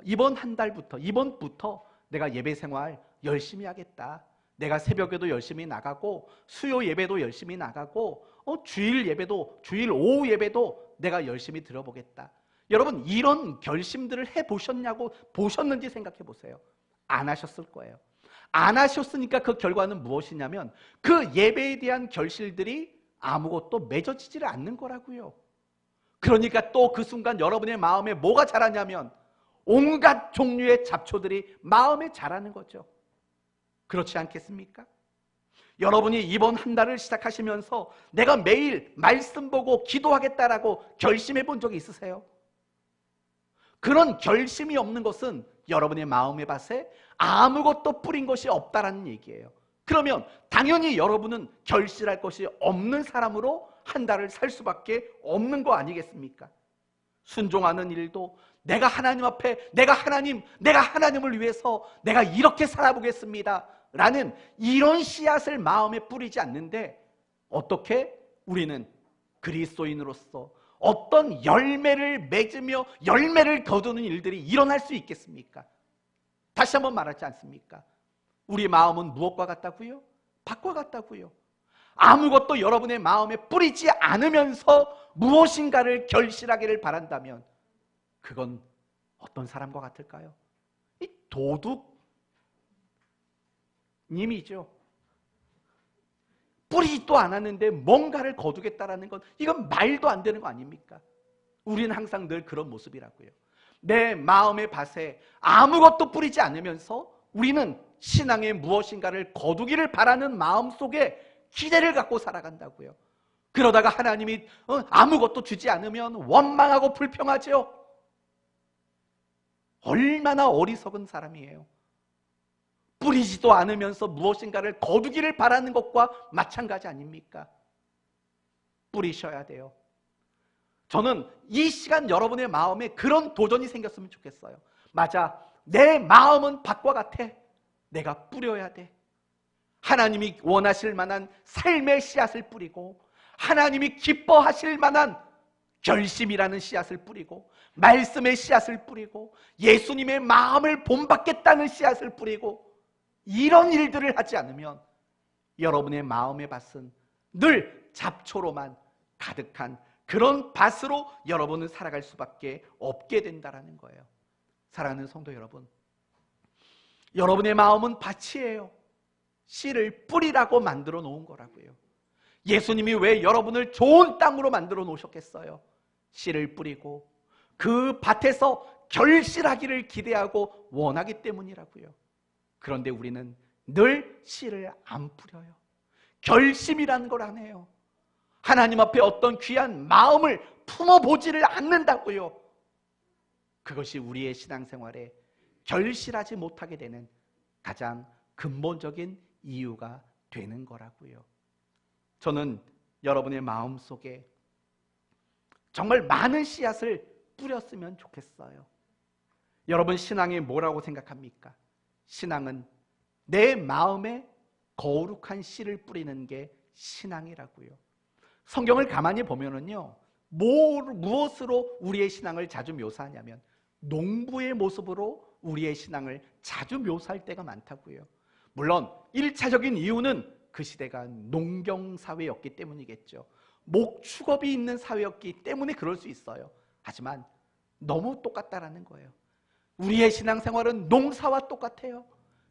이번 한 달부터, 이번부터 내가 예배 생활 열심히 하겠다. 내가 새벽에도 열심히 나가고 수요 예배도 열심히 나가고 주일 예배도, 주일 오후 예배도 내가 열심히 들어보겠다. 여러분 이런 결심들을 해보셨냐고, 보셨는지 생각해 보세요. 안 하셨을 거예요. 안 하셨으니까 그 결과는 무엇이냐면 그 예배에 대한 결실들이 아무것도 맺어지지를 않는 거라고요. 그러니까 또 그 순간 여러분의 마음에 뭐가 자라냐면 온갖 종류의 잡초들이 마음에 자라는 거죠. 그렇지 않겠습니까? 여러분이 이번 한 달을 시작하시면서 내가 매일 말씀 보고 기도하겠다라고 결심해 본 적이 있으세요? 그런 결심이 없는 것은 여러분의 마음의 밭에 아무것도 뿌린 것이 없다라는 얘기예요. 그러면 당연히 여러분은 결실할 것이 없는 사람으로 한 달을 살 수밖에 없는 거 아니겠습니까? 순종하는 일도 내가 하나님 앞에 내가 하나님을 위해서 내가 이렇게 살아보겠습니다 라는 이런 씨앗을 마음에 뿌리지 않는데 어떻게 우리는 그리스도인으로서 어떤 열매를 맺으며 열매를 거두는 일들이 일어날 수 있겠습니까? 다시 한번 말하지 않습니까? 우리 마음은 무엇과 같다고요? 밭과 같다고요. 아무것도 여러분의 마음에 뿌리지 않으면서 무엇인가를 결실하기를 바란다면 그건 어떤 사람과 같을까요? 이 도둑님이죠. 뿌리지도 않았는데 뭔가를 거두겠다라는 건 이건 말도 안 되는 거 아닙니까? 우리는 항상 늘 그런 모습이라고요. 내 마음의 밭에 아무것도 뿌리지 않으면서 우리는 신앙의 무엇인가를 거두기를 바라는 마음속에 기대를 갖고 살아간다고요. 그러다가 하나님이 아무것도 주지 않으면 원망하고 불평하죠. 얼마나 어리석은 사람이에요. 뿌리지도 않으면서 무엇인가를 거두기를 바라는 것과 마찬가지 아닙니까? 뿌리셔야 돼요. 저는 이 시간 여러분의 마음에 그런 도전이 생겼으면 좋겠어요. 맞아, 내 마음은 밭과 같아. 내가 뿌려야 돼. 하나님이 원하실 만한 삶의 씨앗을 뿌리고 하나님이 기뻐하실 만한 결심이라는 씨앗을 뿌리고 말씀의 씨앗을 뿌리고 예수님의 마음을 본받겠다는 씨앗을 뿌리고 이런 일들을 하지 않으면 여러분의 마음의 밭은 늘 잡초로만 가득한 그런 밭으로 여러분은 살아갈 수밖에 없게 된다는 거예요. 사랑하는 성도 여러분, 여러분의 마음은 밭이에요. 씨를 뿌리라고 만들어 놓은 거라고요. 예수님이 왜 여러분을 좋은 땅으로 만들어 놓으셨겠어요? 씨를 뿌리고 그 밭에서 결실하기를 기대하고 원하기 때문이라고요. 그런데 우리는 늘 씨를 안 뿌려요. 결심이라는 걸 안 해요. 하나님 앞에 어떤 귀한 마음을 품어보지를 않는다고요. 그것이 우리의 신앙생활에 결실하지 못하게 되는 가장 근본적인 이유가 되는 거라고요. 저는 여러분의 마음속에 정말 많은 씨앗을 뿌렸으면 좋겠어요. 여러분, 신앙이 뭐라고 생각합니까? 신앙은 내 마음에 거룩한 씨를 뿌리는 게 신앙이라고요. 성경을 가만히 보면은요, 무엇으로 우리의 신앙을 자주 묘사하냐면 농부의 모습으로 우리의 신앙을 자주 묘사할 때가 많다고요. 물론 1차적인 이유는 그 시대가 농경사회였기 때문이겠죠. 목축업이 있는 사회였기 때문에 그럴 수 있어요. 하지만 너무 똑같다라는 거예요. 우리의 신앙생활은 농사와 똑같아요.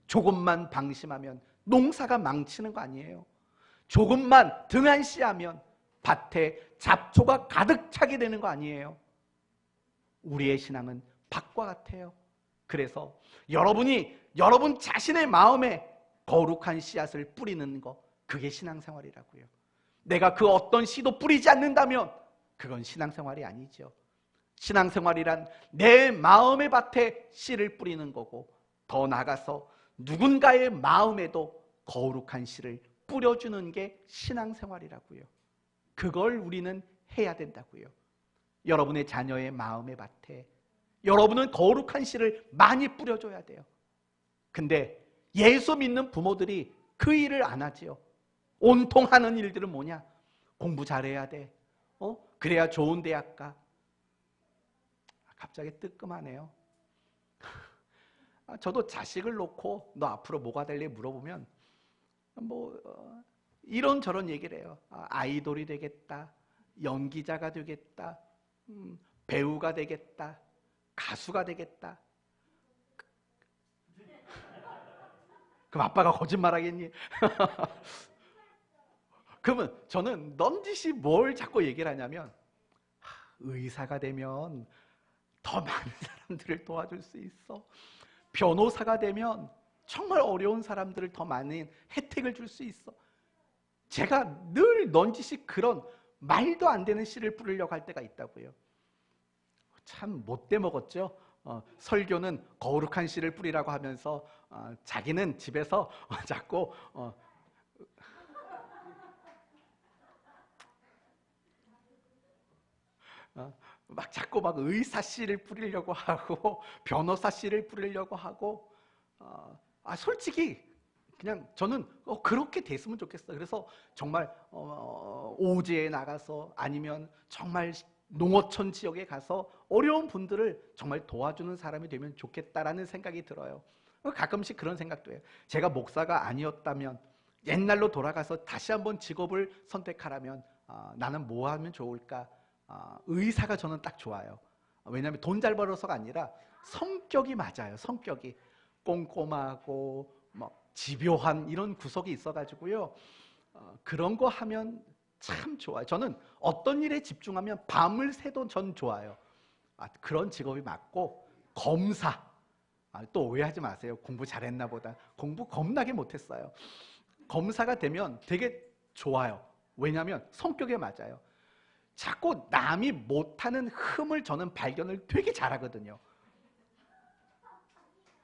조금만 방심하면 농사가 망치는 거 아니에요. 조금만 등한시하면 밭에 잡초가 가득 차게 되는 거 아니에요. 우리의 신앙은 밭과 같아요. 그래서 여러분 자신의 마음에 거룩한 씨앗을 뿌리는 거, 그게 신앙생활이라고요. 내가 그 어떤 씨도 뿌리지 않는다면 그건 신앙생활이 아니죠. 신앙생활이란 내 마음의 밭에 씨를 뿌리는 거고, 더 나아가서 누군가의 마음에도 거룩한 씨를 뿌려주는 게 신앙생활이라고요. 그걸 우리는 해야 된다고요. 여러분의 자녀의 마음의 밭에 여러분은 거룩한 씨를 많이 뿌려줘야 돼요. 근데 예수 믿는 부모들이 그 일을 안 하지요. 온통 하는 일들은 뭐냐? 공부 잘해야 돼. 그래야 좋은 대학 가. 갑자기 뜨끔하네요. 저도 자식을 놓고 너 앞으로 뭐가 될래 물어보면 이런저런 얘기를 해요. 아이돌이 되겠다, 연기자가 되겠다, 배우가 되겠다, 가수가 되겠다. 그럼 아빠가 거짓말하겠니? 그러면 저는 넌지시 뭘 자꾸 얘기를 하냐면, 의사가 되면 더 많은 사람들을 도와줄 수 있어. 변호사가 되면 정말 어려운 사람들을 더 많은 혜택을 줄 수 있어. 제가 늘 넌지시 그런 말도 안 되는 씨를 뿌리려고 할 때가 있다고요. 참 못돼 먹었죠. 설교는 거룩한 씨를 뿌리라고 하면서 자기는 집에서 자꾸 자꾸 의사 씨를 뿌리려고 하고 변호사 씨를 뿌리려고 하고 솔직히 그냥 저는 그렇게 됐으면 좋겠어요. 그래서 정말 오지에 나가서 아니면 정말 농어촌 지역에 가서 어려운 분들을 정말 도와주는 사람이 되면 좋겠다라는 생각이 들어요. 가끔씩 그런 생각도 해요. 제가 목사가 아니었다면, 옛날로 돌아가서 다시 한번 직업을 선택하라면 나는 뭐 하면 좋을까? 의사가 저는 딱 좋아요. 왜냐하면 돈 잘 벌어서가 아니라 성격이 맞아요. 성격이 꼼꼼하고 집요한 이런 구석이 있어가지고요. 그런 거 하면 참 좋아요. 저는 어떤 일에 집중하면 밤을 새도 전 좋아요. 그런 직업이 맞고, 검사. 또 오해하지 마세요. 공부 잘했나 보다. 공부 겁나게 못했어요. 검사가 되면 되게 좋아요. 왜냐하면 성격에 맞아요. 자꾸 남이 못하는 흠을 저는 발견을 되게 잘하거든요.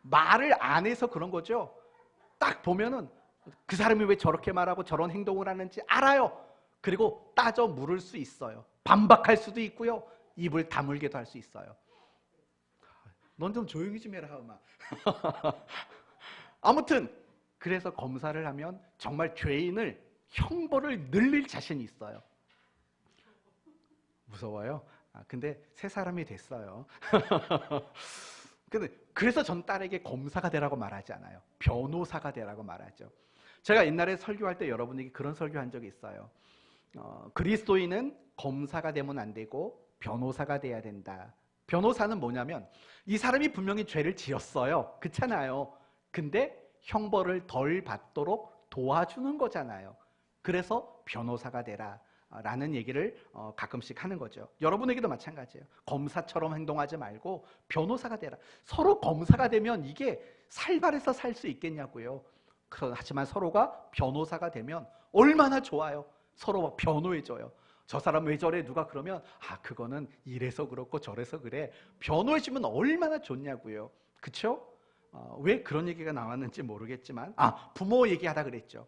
말을 안 해서 그런 거죠. 딱 보면은 그 사람이 왜 저렇게 말하고 저런 행동을 하는지 알아요. 그리고 따져 물을 수 있어요. 반박할 수도 있고요, 입을 다물게도 할 수 있어요. 넌 좀 조용히 좀 해라, 하마. 아무튼 그래서 검사를 하면 정말 죄인을 형벌을 늘릴 자신이 있어요. 무서워요? 근데 새 사람이 됐어요. 근데 그래서 전 딸에게 검사가 되라고 말하지 않아요. 변호사가 되라고 말하죠. 제가 옛날에 설교할 때 여러분에게 그런 설교한 적이 있어요. 그리스도인은 검사가 되면 안 되고 변호사가 돼야 된다. 변호사는 뭐냐면 이 사람이 분명히 죄를 지었어요. 그렇잖아요. 근데 형벌을 덜 받도록 도와주는 거잖아요. 그래서 변호사가 되라 라는 얘기를 가끔씩 하는 거죠. 여러분에게도 마찬가지예요. 검사처럼 행동하지 말고 변호사가 되라. 서로 검사가 되면 이게 살발해서 살 수 있겠냐고요. 하지만 서로가 변호사가 되면 얼마나 좋아요. 서로 막 변호해줘요. 저 사람 왜 저래? 누가 그러면 그거는 이래서 그렇고 저래서 그래. 변호해주면 얼마나 좋냐고요. 그쵸? 왜 그런 얘기가 나왔는지 모르겠지만 부모 얘기하다 그랬죠.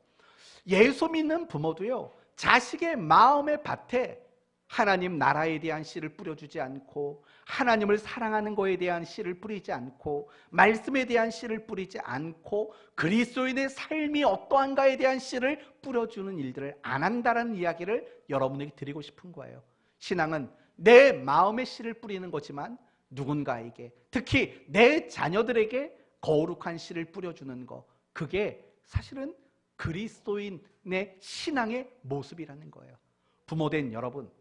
예수 믿는 부모도요, 자식의 마음의 밭에 하나님 나라에 대한 씨를 뿌려주지 않고 하나님을 사랑하는 것에 대한 씨를 뿌리지 않고 말씀에 대한 씨를 뿌리지 않고 그리스도인의 삶이 어떠한가에 대한 씨를 뿌려주는 일들을 안 한다는 이야기를 여러분에게 드리고 싶은 거예요. 신앙은 내 마음의 씨를 뿌리는 거지만 누군가에게, 특히 내 자녀들에게 거룩한 씨를 뿌려주는 거, 그게 사실은 그리스도인의 신앙의 모습이라는 거예요. 부모된 여러분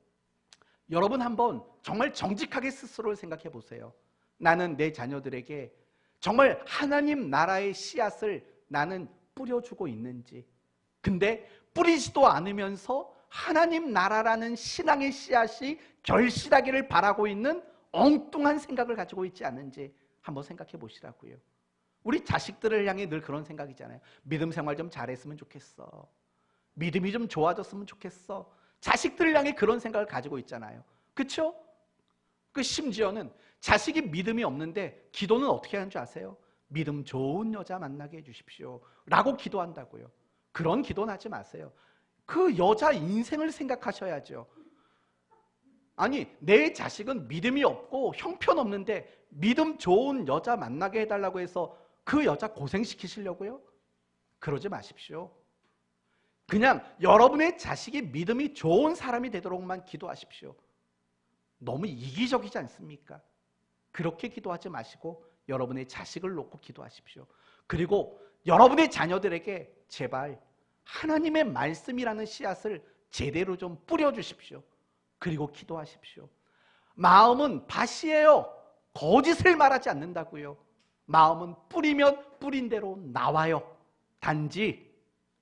한번 정말 정직하게 스스로를 생각해 보세요. 나는 내 자녀들에게 정말 하나님 나라의 씨앗을 나는 뿌려주고 있는지. 근데 뿌리지도 않으면서 하나님 나라라는 신앙의 씨앗이 결실하기를 바라고 있는 엉뚱한 생각을 가지고 있지 않은지 한번 생각해 보시라고요. 우리 자식들을 향해 늘 그런 생각이잖아요. 믿음 생활 좀 잘했으면 좋겠어. 믿음이 좀 좋아졌으면 좋겠어. 자식들을 향해 그런 생각을 가지고 있잖아요. 그렇죠? 심지어는 자식이 믿음이 없는데 기도는 어떻게 하는 줄 아세요? 믿음 좋은 여자 만나게 해주십시오 라고 기도한다고요. 그런 기도는 하지 마세요. 그 여자 인생을 생각하셔야죠. 아니, 내 자식은 믿음이 없고 형편없는데 믿음 좋은 여자 만나게 해달라고 해서 그 여자 고생시키시려고요? 그러지 마십시오. 그냥 여러분의 자식이 믿음이 좋은 사람이 되도록만 기도하십시오. 너무 이기적이지 않습니까? 그렇게 기도하지 마시고 여러분의 자식을 놓고 기도하십시오. 그리고 여러분의 자녀들에게 제발 하나님의 말씀이라는 씨앗을 제대로 좀 뿌려주십시오. 그리고 기도하십시오. 마음은 밭이에요. 거짓을 말하지 않는다고요. 마음은 뿌리면 뿌린 대로 나와요. 단지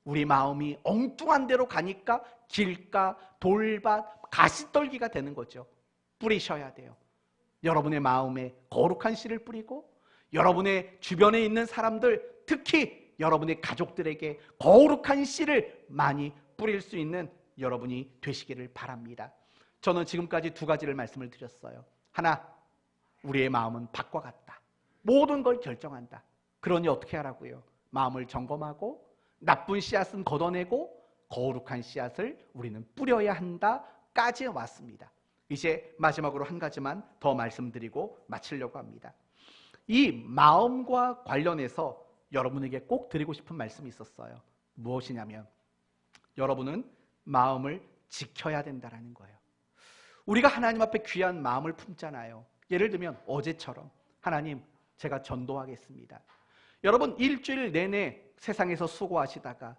우리 마음이 엉뚱한 데로 가니까 길가, 돌밭, 가시떨기가 되는 거죠. 뿌리셔야 돼요. 여러분의 마음에 거룩한 씨를 뿌리고 여러분의 주변에 있는 사람들, 특히 여러분의 가족들에게 거룩한 씨를 많이 뿌릴 수 있는 여러분이 되시기를 바랍니다. 저는 지금까지 두 가지를 말씀을 드렸어요. 하나, 우리의 마음은 밭과 같다. 모든 걸 결정한다. 그러니 어떻게 하라고요? 마음을 점검하고 나쁜 씨앗은 걷어내고 거룩한 씨앗을 우리는 뿌려야 한다까지 왔습니다. 이제 마지막으로 한 가지만 더 말씀드리고 마치려고 합니다. 이 마음과 관련해서 여러분에게 꼭 드리고 싶은 말씀이 있었어요. 무엇이냐면 여러분은 마음을 지켜야 된다는 거예요. 우리가 하나님 앞에 귀한 마음을 품잖아요. 예를 들면 어제처럼 하나님, 제가 전도하겠습니다. 여러분, 일주일 내내 세상에서 수고하시다가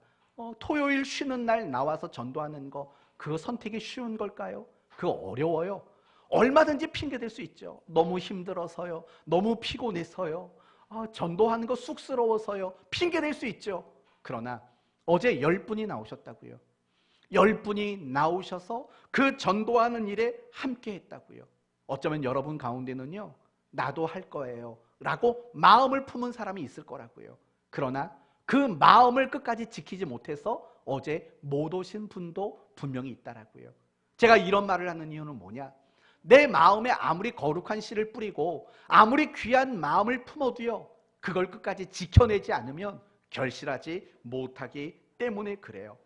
토요일 쉬는 날 나와서 전도하는 거, 그거 선택이 쉬운 걸까요? 그거 어려워요. 얼마든지 핑계 댈 수 있죠. 너무 힘들어서요. 너무 피곤해서요. 전도하는 거 쑥스러워서요. 핑계 댈 수 있죠. 그러나 어제 10분이 나오셨다고요. 10분이 나오셔서 그 전도하는 일에 함께 했다고요. 어쩌면 여러분 가운데는요, 나도 할 거예요 라고 마음을 품은 사람이 있을 거라고요. 그러나 그 마음을 끝까지 지키지 못해서 어제 못 오신 분도 분명히 있다라고요. 제가 이런 말을 하는 이유는 뭐냐? 내 마음에 아무리 거룩한 씨를 뿌리고 아무리 귀한 마음을 품어도요, 그걸 끝까지 지켜내지 않으면 결실하지 못하기 때문에 그래요.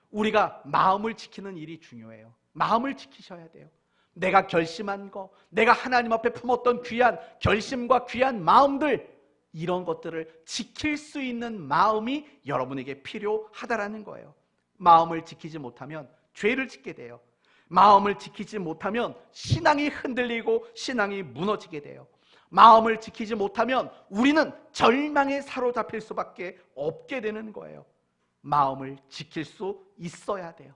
우리가 마음을 지키는 일이 중요해요. 마음을 지키셔야 돼요. 내가 결심한 거, 내가 하나님 앞에 품었던 귀한 결심과 귀한 마음들, 이런 것들을 지킬 수 있는 마음이 여러분에게 필요하다라는 거예요. 마음을 지키지 못하면 죄를 짓게 돼요. 마음을 지키지 못하면 신앙이 흔들리고 신앙이 무너지게 돼요. 마음을 지키지 못하면 우리는 절망에 사로잡힐 수밖에 없게 되는 거예요. 마음을 지킬 수 있어야 돼요.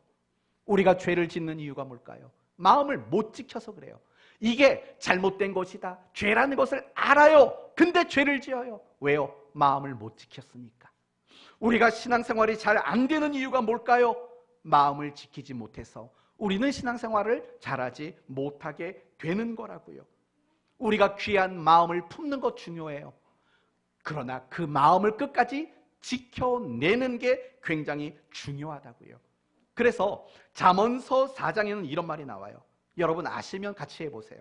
우리가 죄를 짓는 이유가 뭘까요? 마음을 못 지켜서 그래요. 이게 잘못된 것이다, 죄라는 것을 알아요. 근데 죄를 지어요. 왜요? 마음을 못 지켰으니까. 우리가 신앙생활이 잘 안 되는 이유가 뭘까요? 마음을 지키지 못해서 우리는 신앙생활을 잘하지 못하게 되는 거라고요. 우리가 귀한 마음을 품는 것 중요해요. 그러나 그 마음을 끝까지 지켜내는 게 굉장히 중요하다고요. 그래서 잠언서 4장에는 이런 말이 나와요. 여러분 아시면 같이 해보세요.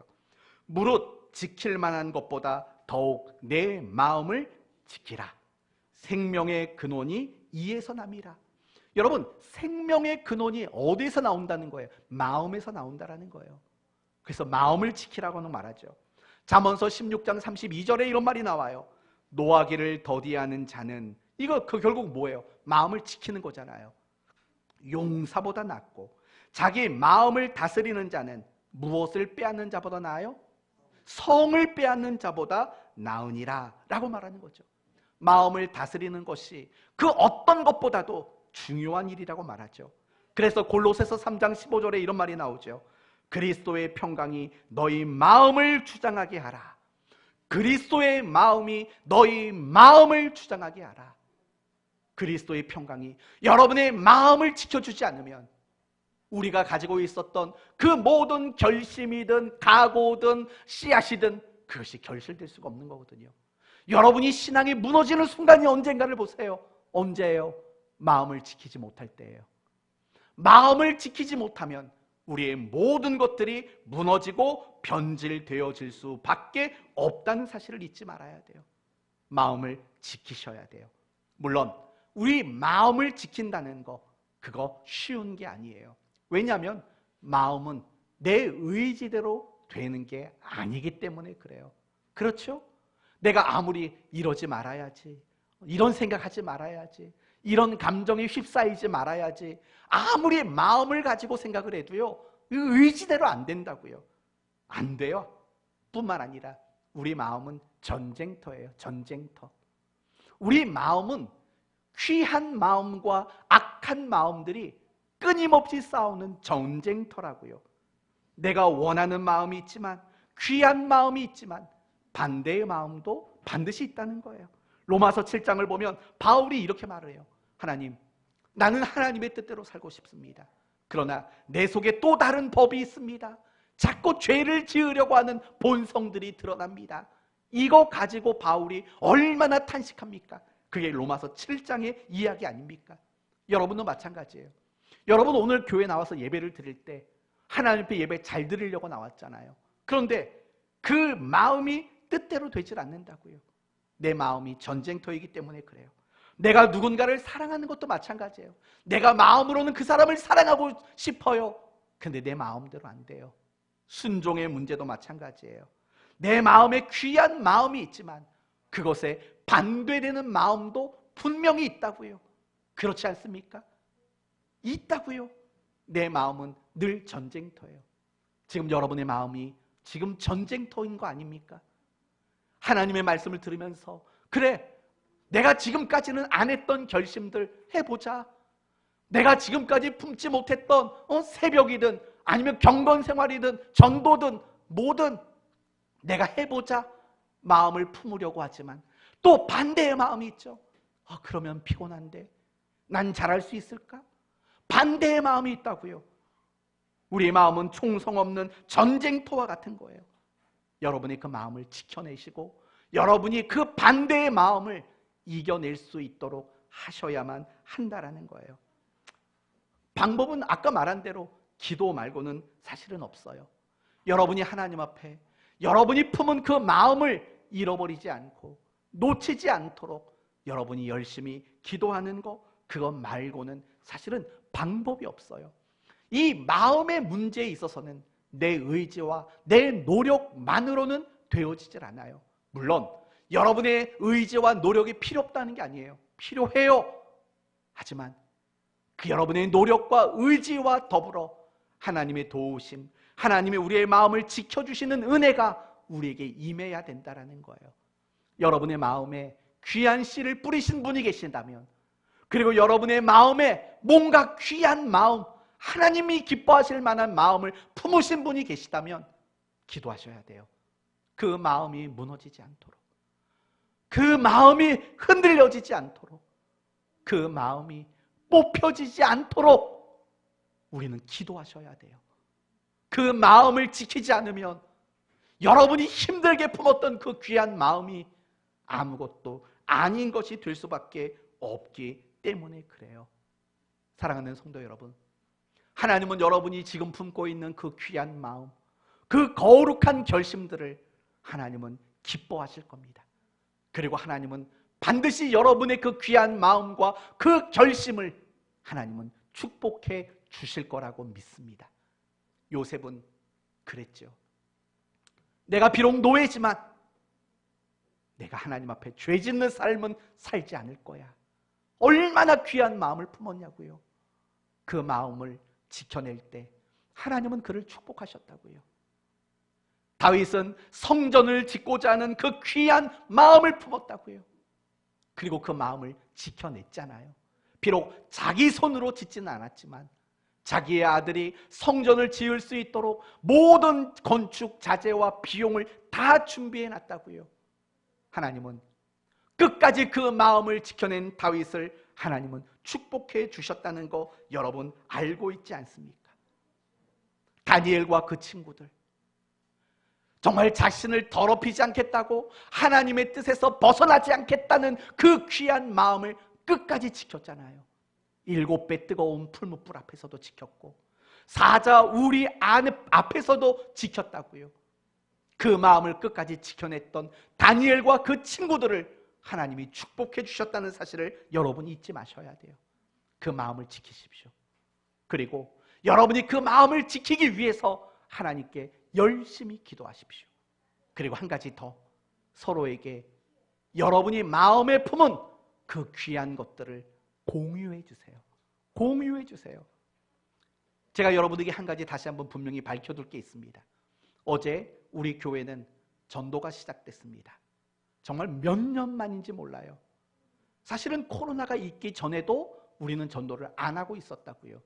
무릇 지킬 만한 것보다 더욱 내 마음을 지키라. 생명의 근원이 이에서 남이라. 여러분, 생명의 근원이 어디에서 나온다는 거예요? 마음에서 나온다는 거예요. 그래서 마음을 지키라고는 말하죠. 잠언서 16장 32절에 이런 말이 나와요. 노하기를 더디하는 자는, 이거 결국 뭐예요? 마음을 지키는 거잖아요. 용사보다 낫고, 자기 마음을 다스리는 자는 무엇을 빼앗는 자보다 나아요? 성을 빼앗는 자보다 나으니라 라고 말하는 거죠. 마음을 다스리는 것이 그 어떤 것보다도 중요한 일이라고 말하죠. 그래서 골로새서 3장 15절에 이런 말이 나오죠. 그리스도의 평강이 너희 마음을 주장하게 하라. 그리스도의 마음이 너희 마음을 주장하게 하라. 그리스도의 평강이 여러분의 마음을 지켜주지 않으면 우리가 가지고 있었던 그 모든 결심이든 각오든 씨앗이든 그것이 결실될 수가 없는 거거든요. 여러분이 신앙이 무너지는 순간이 언젠가를 보세요. 언제예요? 마음을 지키지 못할 때예요. 마음을 지키지 못하면 우리의 모든 것들이 무너지고 변질되어질 수밖에 없다는 사실을 잊지 말아야 돼요. 마음을 지키셔야 돼요. 물론 우리 마음을 지킨다는 거, 그거 쉬운 게 아니에요. 왜냐하면 마음은 내 의지대로 되는 게 아니기 때문에 그래요. 그렇죠? 내가 아무리 이러지 말아야지, 이런 생각하지 말아야지, 이런 감정에 휩싸이지 말아야지, 아무리 마음을 가지고 생각을 해도요, 의지대로 안 된다고요. 안 돼요. 뿐만 아니라 우리 마음은 전쟁터예요. 전쟁터. 우리 마음은 귀한 마음과 악한 마음들이 끊임없이 싸우는 전쟁터라고요. 내가 원하는 마음이 있지만, 귀한 마음이 있지만 반대의 마음도 반드시 있다는 거예요. 로마서 7장을 보면 바울이 이렇게 말을 해요. 하나님, 나는 하나님의 뜻대로 살고 싶습니다. 그러나 내 속에 또 다른 법이 있습니다. 자꾸 죄를 지으려고 하는 본성들이 드러납니다. 이거 가지고 바울이 얼마나 탄식합니까? 그게 로마서 7장의 이야기 아닙니까? 여러분도 마찬가지예요. 여러분 오늘 교회 나와서 예배를 드릴 때 하나님 앞에 예배 잘 드리려고 나왔잖아요. 그런데 그 마음이 뜻대로 되질 않는다고요. 내 마음이 전쟁터이기 때문에 그래요. 내가 누군가를 사랑하는 것도 마찬가지예요. 내가 마음으로는 그 사람을 사랑하고 싶어요. 근데 내 마음대로 안 돼요. 순종의 문제도 마찬가지예요. 내 마음에 귀한 마음이 있지만 그것에 반대되는 마음도 분명히 있다고요. 그렇지 않습니까? 있다고요. 내 마음은 늘 전쟁터예요. 지금 여러분의 마음이 지금 전쟁터인 거 아닙니까? 하나님의 말씀을 들으면서 그래, 내가 지금까지는 안 했던 결심들 해보자. 내가 지금까지 품지 못했던 새벽이든 아니면 경건생활이든 전도든 뭐든 내가 해보자 마음을 품으려고 하지만 또 반대의 마음이 있죠. 그러면 피곤한데 난 잘할 수 있을까? 반대의 마음이 있다고요. 우리의 마음은 총성 없는 전쟁터와 같은 거예요. 여러분이 그 마음을 지켜내시고 여러분이 그 반대의 마음을 이겨낼 수 있도록 하셔야만 한다라는 거예요. 방법은 아까 말한 대로 기도 말고는 사실은 없어요. 여러분이 하나님 앞에 여러분이 품은 그 마음을 잃어버리지 않고 놓치지 않도록 여러분이 열심히 기도하는 거, 그것 말고는 사실은 방법이 없어요. 이 마음의 문제에 있어서는 내 의지와 내 노력만으로는 되어지질 않아요. 물론 여러분의 의지와 노력이 필요 없다는 게 아니에요. 필요해요. 하지만 그 여러분의 노력과 의지와 더불어 하나님의 도우심, 하나님의 우리의 마음을 지켜주시는 은혜가 우리에게 임해야 된다는 거예요. 여러분의 마음에 귀한 씨를 뿌리신 분이 계신다면, 그리고 여러분의 마음에 뭔가 귀한 마음, 하나님이 기뻐하실 만한 마음을 품으신 분이 계시다면 기도하셔야 돼요. 그 마음이 무너지지 않도록, 그 마음이 흔들려지지 않도록, 그 마음이 뽑혀지지 않도록 우리는 기도하셔야 돼요. 그 마음을 지키지 않으면 여러분이 힘들게 품었던 그 귀한 마음이 아무것도 아닌 것이 될 수밖에 없기 때문에 그래요. 사랑하는 성도 여러분, 하나님은 여러분이 지금 품고 있는 그 귀한 마음, 그 거룩한 결심들을 하나님은 기뻐하실 겁니다. 그리고 하나님은 반드시 여러분의 그 귀한 마음과 그 결심을 하나님은 축복해 주실 거라고 믿습니다. 요셉은 그랬죠. 내가 비록 노예지만 내가 하나님 앞에 죄 짓는 삶은 살지 않을 거야. 얼마나 귀한 마음을 품었냐고요. 그 마음을 지켜낼 때 하나님은 그를 축복하셨다고요. 다윗은 성전을 짓고자 하는 그 귀한 마음을 품었다고요. 그리고 그 마음을 지켜냈잖아요. 비록 자기 손으로 짓지는 않았지만 자기의 아들이 성전을 지을 수 있도록 모든 건축 자재와 비용을 다 준비해 놨다고요. 하나님은 끝까지 그 마음을 지켜낸 다윗을 하나님은 축복해 주셨다는 거 여러분 알고 있지 않습니까? 다니엘과 그 친구들, 정말 자신을 더럽히지 않겠다고 하나님의 뜻에서 벗어나지 않겠다는 그 귀한 마음을 끝까지 지켰잖아요. 7배 뜨거운 풀무불 앞에서도 지켰고 사자 우리 앞에서도 지켰다고요. 그 마음을 끝까지 지켜냈던 다니엘과 그 친구들을 하나님이 축복해 주셨다는 사실을 여러분이 잊지 마셔야 돼요. 그 마음을 지키십시오. 그리고 여러분이 그 마음을 지키기 위해서 하나님께 열심히 기도하십시오. 그리고 한 가지 더, 서로에게 여러분이 마음에 품은 그 귀한 것들을 공유해 주세요. 공유해 주세요. 제가 여러분에게 한 가지 다시 한번 분명히 밝혀둘 게 있습니다. 어제 우리 교회는 전도가 시작됐습니다. 정말 몇 년 만인지 몰라요. 사실은 코로나가 있기 전에도 우리는 전도를 안 하고 있었다고요.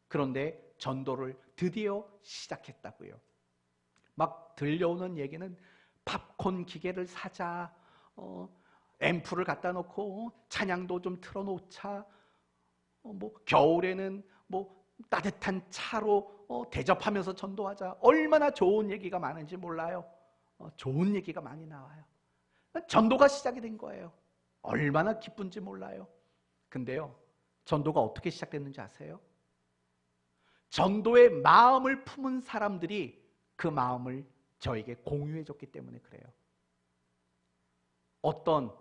그런데 전도를 드디어 시작했다고요. 막 들려오는 얘기는 팝콘 기계를 사자, 앰프를 갖다 놓고 찬양도 좀 틀어놓자, 겨울에는 따뜻한 차로 대접하면서 전도하자. 얼마나 좋은 얘기가 많은지 몰라요. 좋은 얘기가 많이 나와요. 전도가 시작이 된 거예요. 얼마나 기쁜지 몰라요. 근데요, 전도가 어떻게 시작됐는지 아세요? 전도의 마음을 품은 사람들이 그 마음을 저에게 공유해 줬기 때문에 그래요. 어떤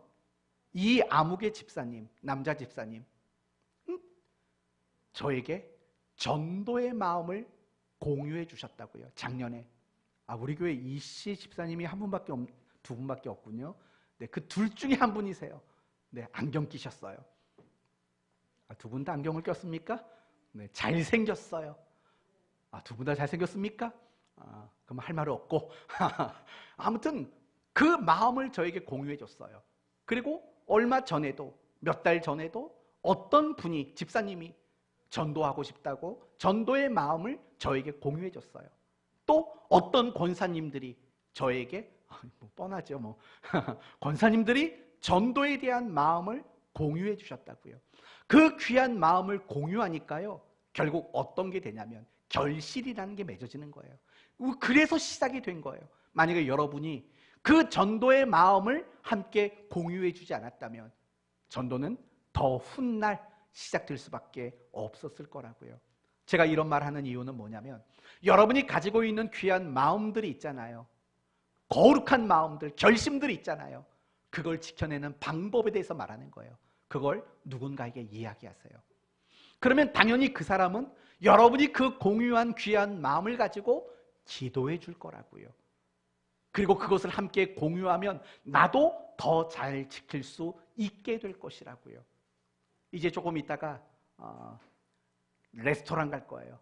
이아무개 집사님, 남자 집사님, 저에게 전도의 마음을 공유해 주셨다고요. 작년에. 우리 교회 이씨 집사님이 두 분밖에 없군요. 네, 그 둘 중에 한 분이세요. 네, 안경 끼셨어요. 두 분 다 안경을 꼈습니까? 네, 잘생겼어요. 두 분 다 잘생겼습니까? 그럼 할 말은 없고. 아무튼 그 마음을 저에게 공유해 줬어요. 그리고 얼마 전에도, 몇 달 전에도 어떤 분이, 집사님이 전도하고 싶다고 전도의 마음을 저에게 공유해 줬어요. 또 어떤 권사님들이 저에게, 뻔하죠 권사님들이 전도에 대한 마음을 공유해 주셨다고요. 그 귀한 마음을 공유하니까요, 결국 어떤 게 되냐면 결실이라는 게 맺어지는 거예요. 그래서 시작이 된 거예요. 만약에 여러분이 그 전도의 마음을 함께 공유해 주지 않았다면 전도는 더 훗날 시작될 수밖에 없었을 거라고요. 제가 이런 말 하는 이유는 뭐냐면, 여러분이 가지고 있는 귀한 마음들이 있잖아요. 거룩한 마음들, 결심들이 있잖아요. 그걸 지켜내는 방법에 대해서 말하는 거예요. 그걸 누군가에게 이야기하세요. 그러면 당연히 그 사람은 여러분이 그 공유한 귀한 마음을 가지고 기도해 줄 거라고요. 그리고 그것을 함께 공유하면 나도 더 잘 지킬 수 있게 될 것이라고요. 이제 조금 있다가 레스토랑 갈 거예요.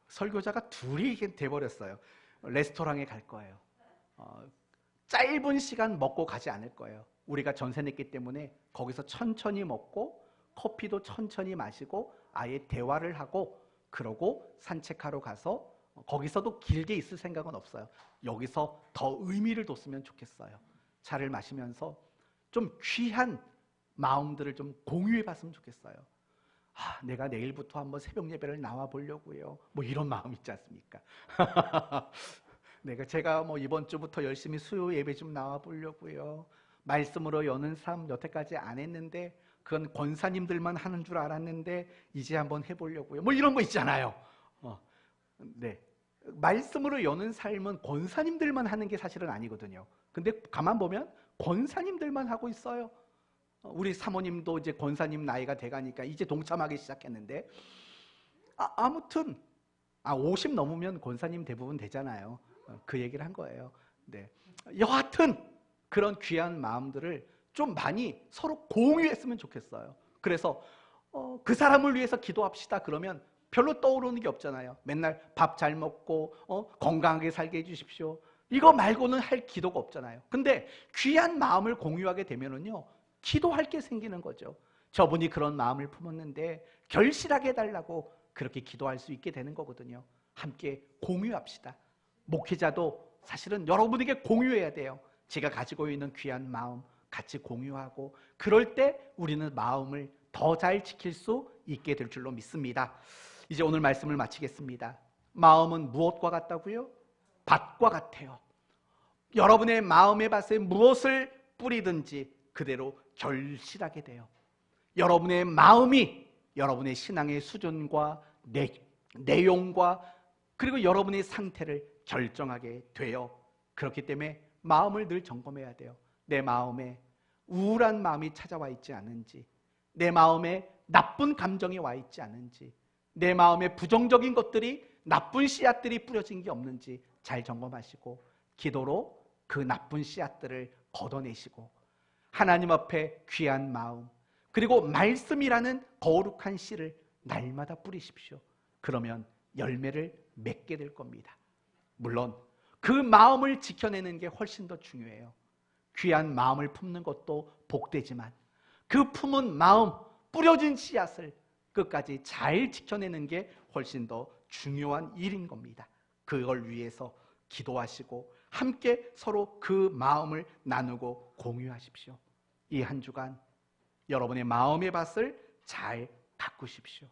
설교자가 둘이 돼버렸어요. 레스토랑에 갈 거예요. 짧은 시간 먹고 가지 않을 거예요. 우리가 전세 냈기 때문에 거기서 천천히 먹고 커피도 천천히 마시고 아예 대화를 하고 그러고 산책하러 가서 거기서도 길게 있을 생각은 없어요. 여기서 더 의미를 뒀으면 좋겠어요. 차를 마시면서 좀 귀한 마음들을 좀 공유해 봤으면 좋겠어요. 내가 내일부터 한번 새벽 예배를 나와 보려고요. 뭐 이런 마음 있지 않습니까? 제가 이번 주부터 열심히 수요 예배 좀 나와 보려고요. 말씀으로 여는 삶 여태까지 안 했는데 그건 권사님들만 하는 줄 알았는데 이제 한번 해보려고요. 뭐 이런 거 있잖아요. 네, 말씀으로 여는 삶은 권사님들만 하는 게 사실은 아니거든요. 근데 가만 보면 권사님들만 하고 있어요. 우리 사모님도 이제 권사님 나이가 돼가니까 이제 동참하기 시작했는데 아무튼 50 넘으면 권사님 대부분 되잖아요. 그 얘기를 한 거예요. 네, 여하튼 그런 귀한 마음들을 좀 많이 서로 공유했으면 좋겠어요. 그래서 그 사람을 위해서 기도합시다 그러면 별로 떠오르는 게 없잖아요. 맨날 밥 잘 먹고 건강하게 살게 해주십시오. 이거 말고는 할 기도가 없잖아요. 근데 귀한 마음을 공유하게 되면은요, 기도할 게 생기는 거죠. 저분이 그런 마음을 품었는데 결실하게 해달라고 그렇게 기도할 수 있게 되는 거거든요. 함께 공유합시다. 목회자도 사실은 여러분에게 공유해야 돼요. 제가 가지고 있는 귀한 마음 같이 공유하고 그럴 때 우리는 마음을 더 잘 지킬 수 있게 될 줄로 믿습니다. 이제 오늘 말씀을 마치겠습니다. 마음은 무엇과 같다고요? 밭과 같아요. 여러분의 마음의 밭에 무엇을 뿌리든지 그대로 결실하게 돼요. 여러분의 마음이 여러분의 신앙의 수준과 내용과 그리고 여러분의 상태를 결정하게 돼요. 그렇기 때문에 마음을 늘 점검해야 돼요. 내 마음에 우울한 마음이 찾아와 있지 않은지, 내 마음에 나쁜 감정이 와 있지 않은지, 내 마음에 부정적인 것들이 나쁜 씨앗들이 뿌려진 게 없는지 잘 점검하시고 기도로 그 나쁜 씨앗들을 걷어내시고 하나님 앞에 귀한 마음 그리고 말씀이라는 거룩한 씨를 날마다 뿌리십시오. 그러면 열매를 맺게 될 겁니다. 물론 그 마음을 지켜내는 게 훨씬 더 중요해요. 귀한 마음을 품는 것도 복되지만 그 품은 마음, 뿌려진 씨앗을 끝까지 잘 지켜내는 게 훨씬 더 중요한 일인 겁니다. 그걸 위해서 기도하시고 함께 서로 그 마음을 나누고 공유하십시오. 이 한 주간 여러분의 마음의 밭을 잘 가꾸십시오.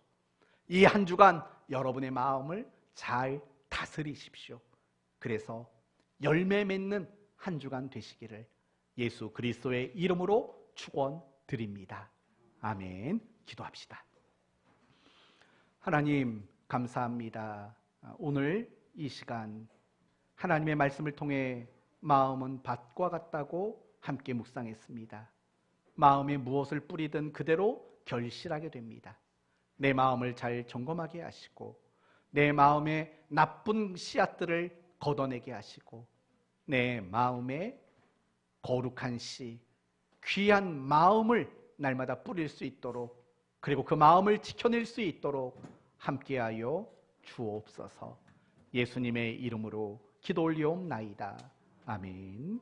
이 한 주간 여러분의 마음을 잘 다스리십시오. 그래서 열매 맺는 한 주간 되시기를 예수 그리스도의 이름으로 축원드립니다. 아멘. 기도합시다. 하나님 감사합니다. 오늘 이 시간 하나님의 말씀을 통해 마음은 밭과 같다고 함께 묵상했습니다. 마음에 무엇을 뿌리든 그대로 결실하게 됩니다. 내 마음을 잘 점검하게 하시고 내 마음에 나쁜 씨앗들을 걷어내게 하시고 내 마음에 거룩한 씨, 귀한 마음을 날마다 뿌릴 수 있도록 그리고 그 마음을 지켜낼 수 있도록 함께하여 주옵소서. 예수님의 이름으로 기도 올리옵나이다. 아멘.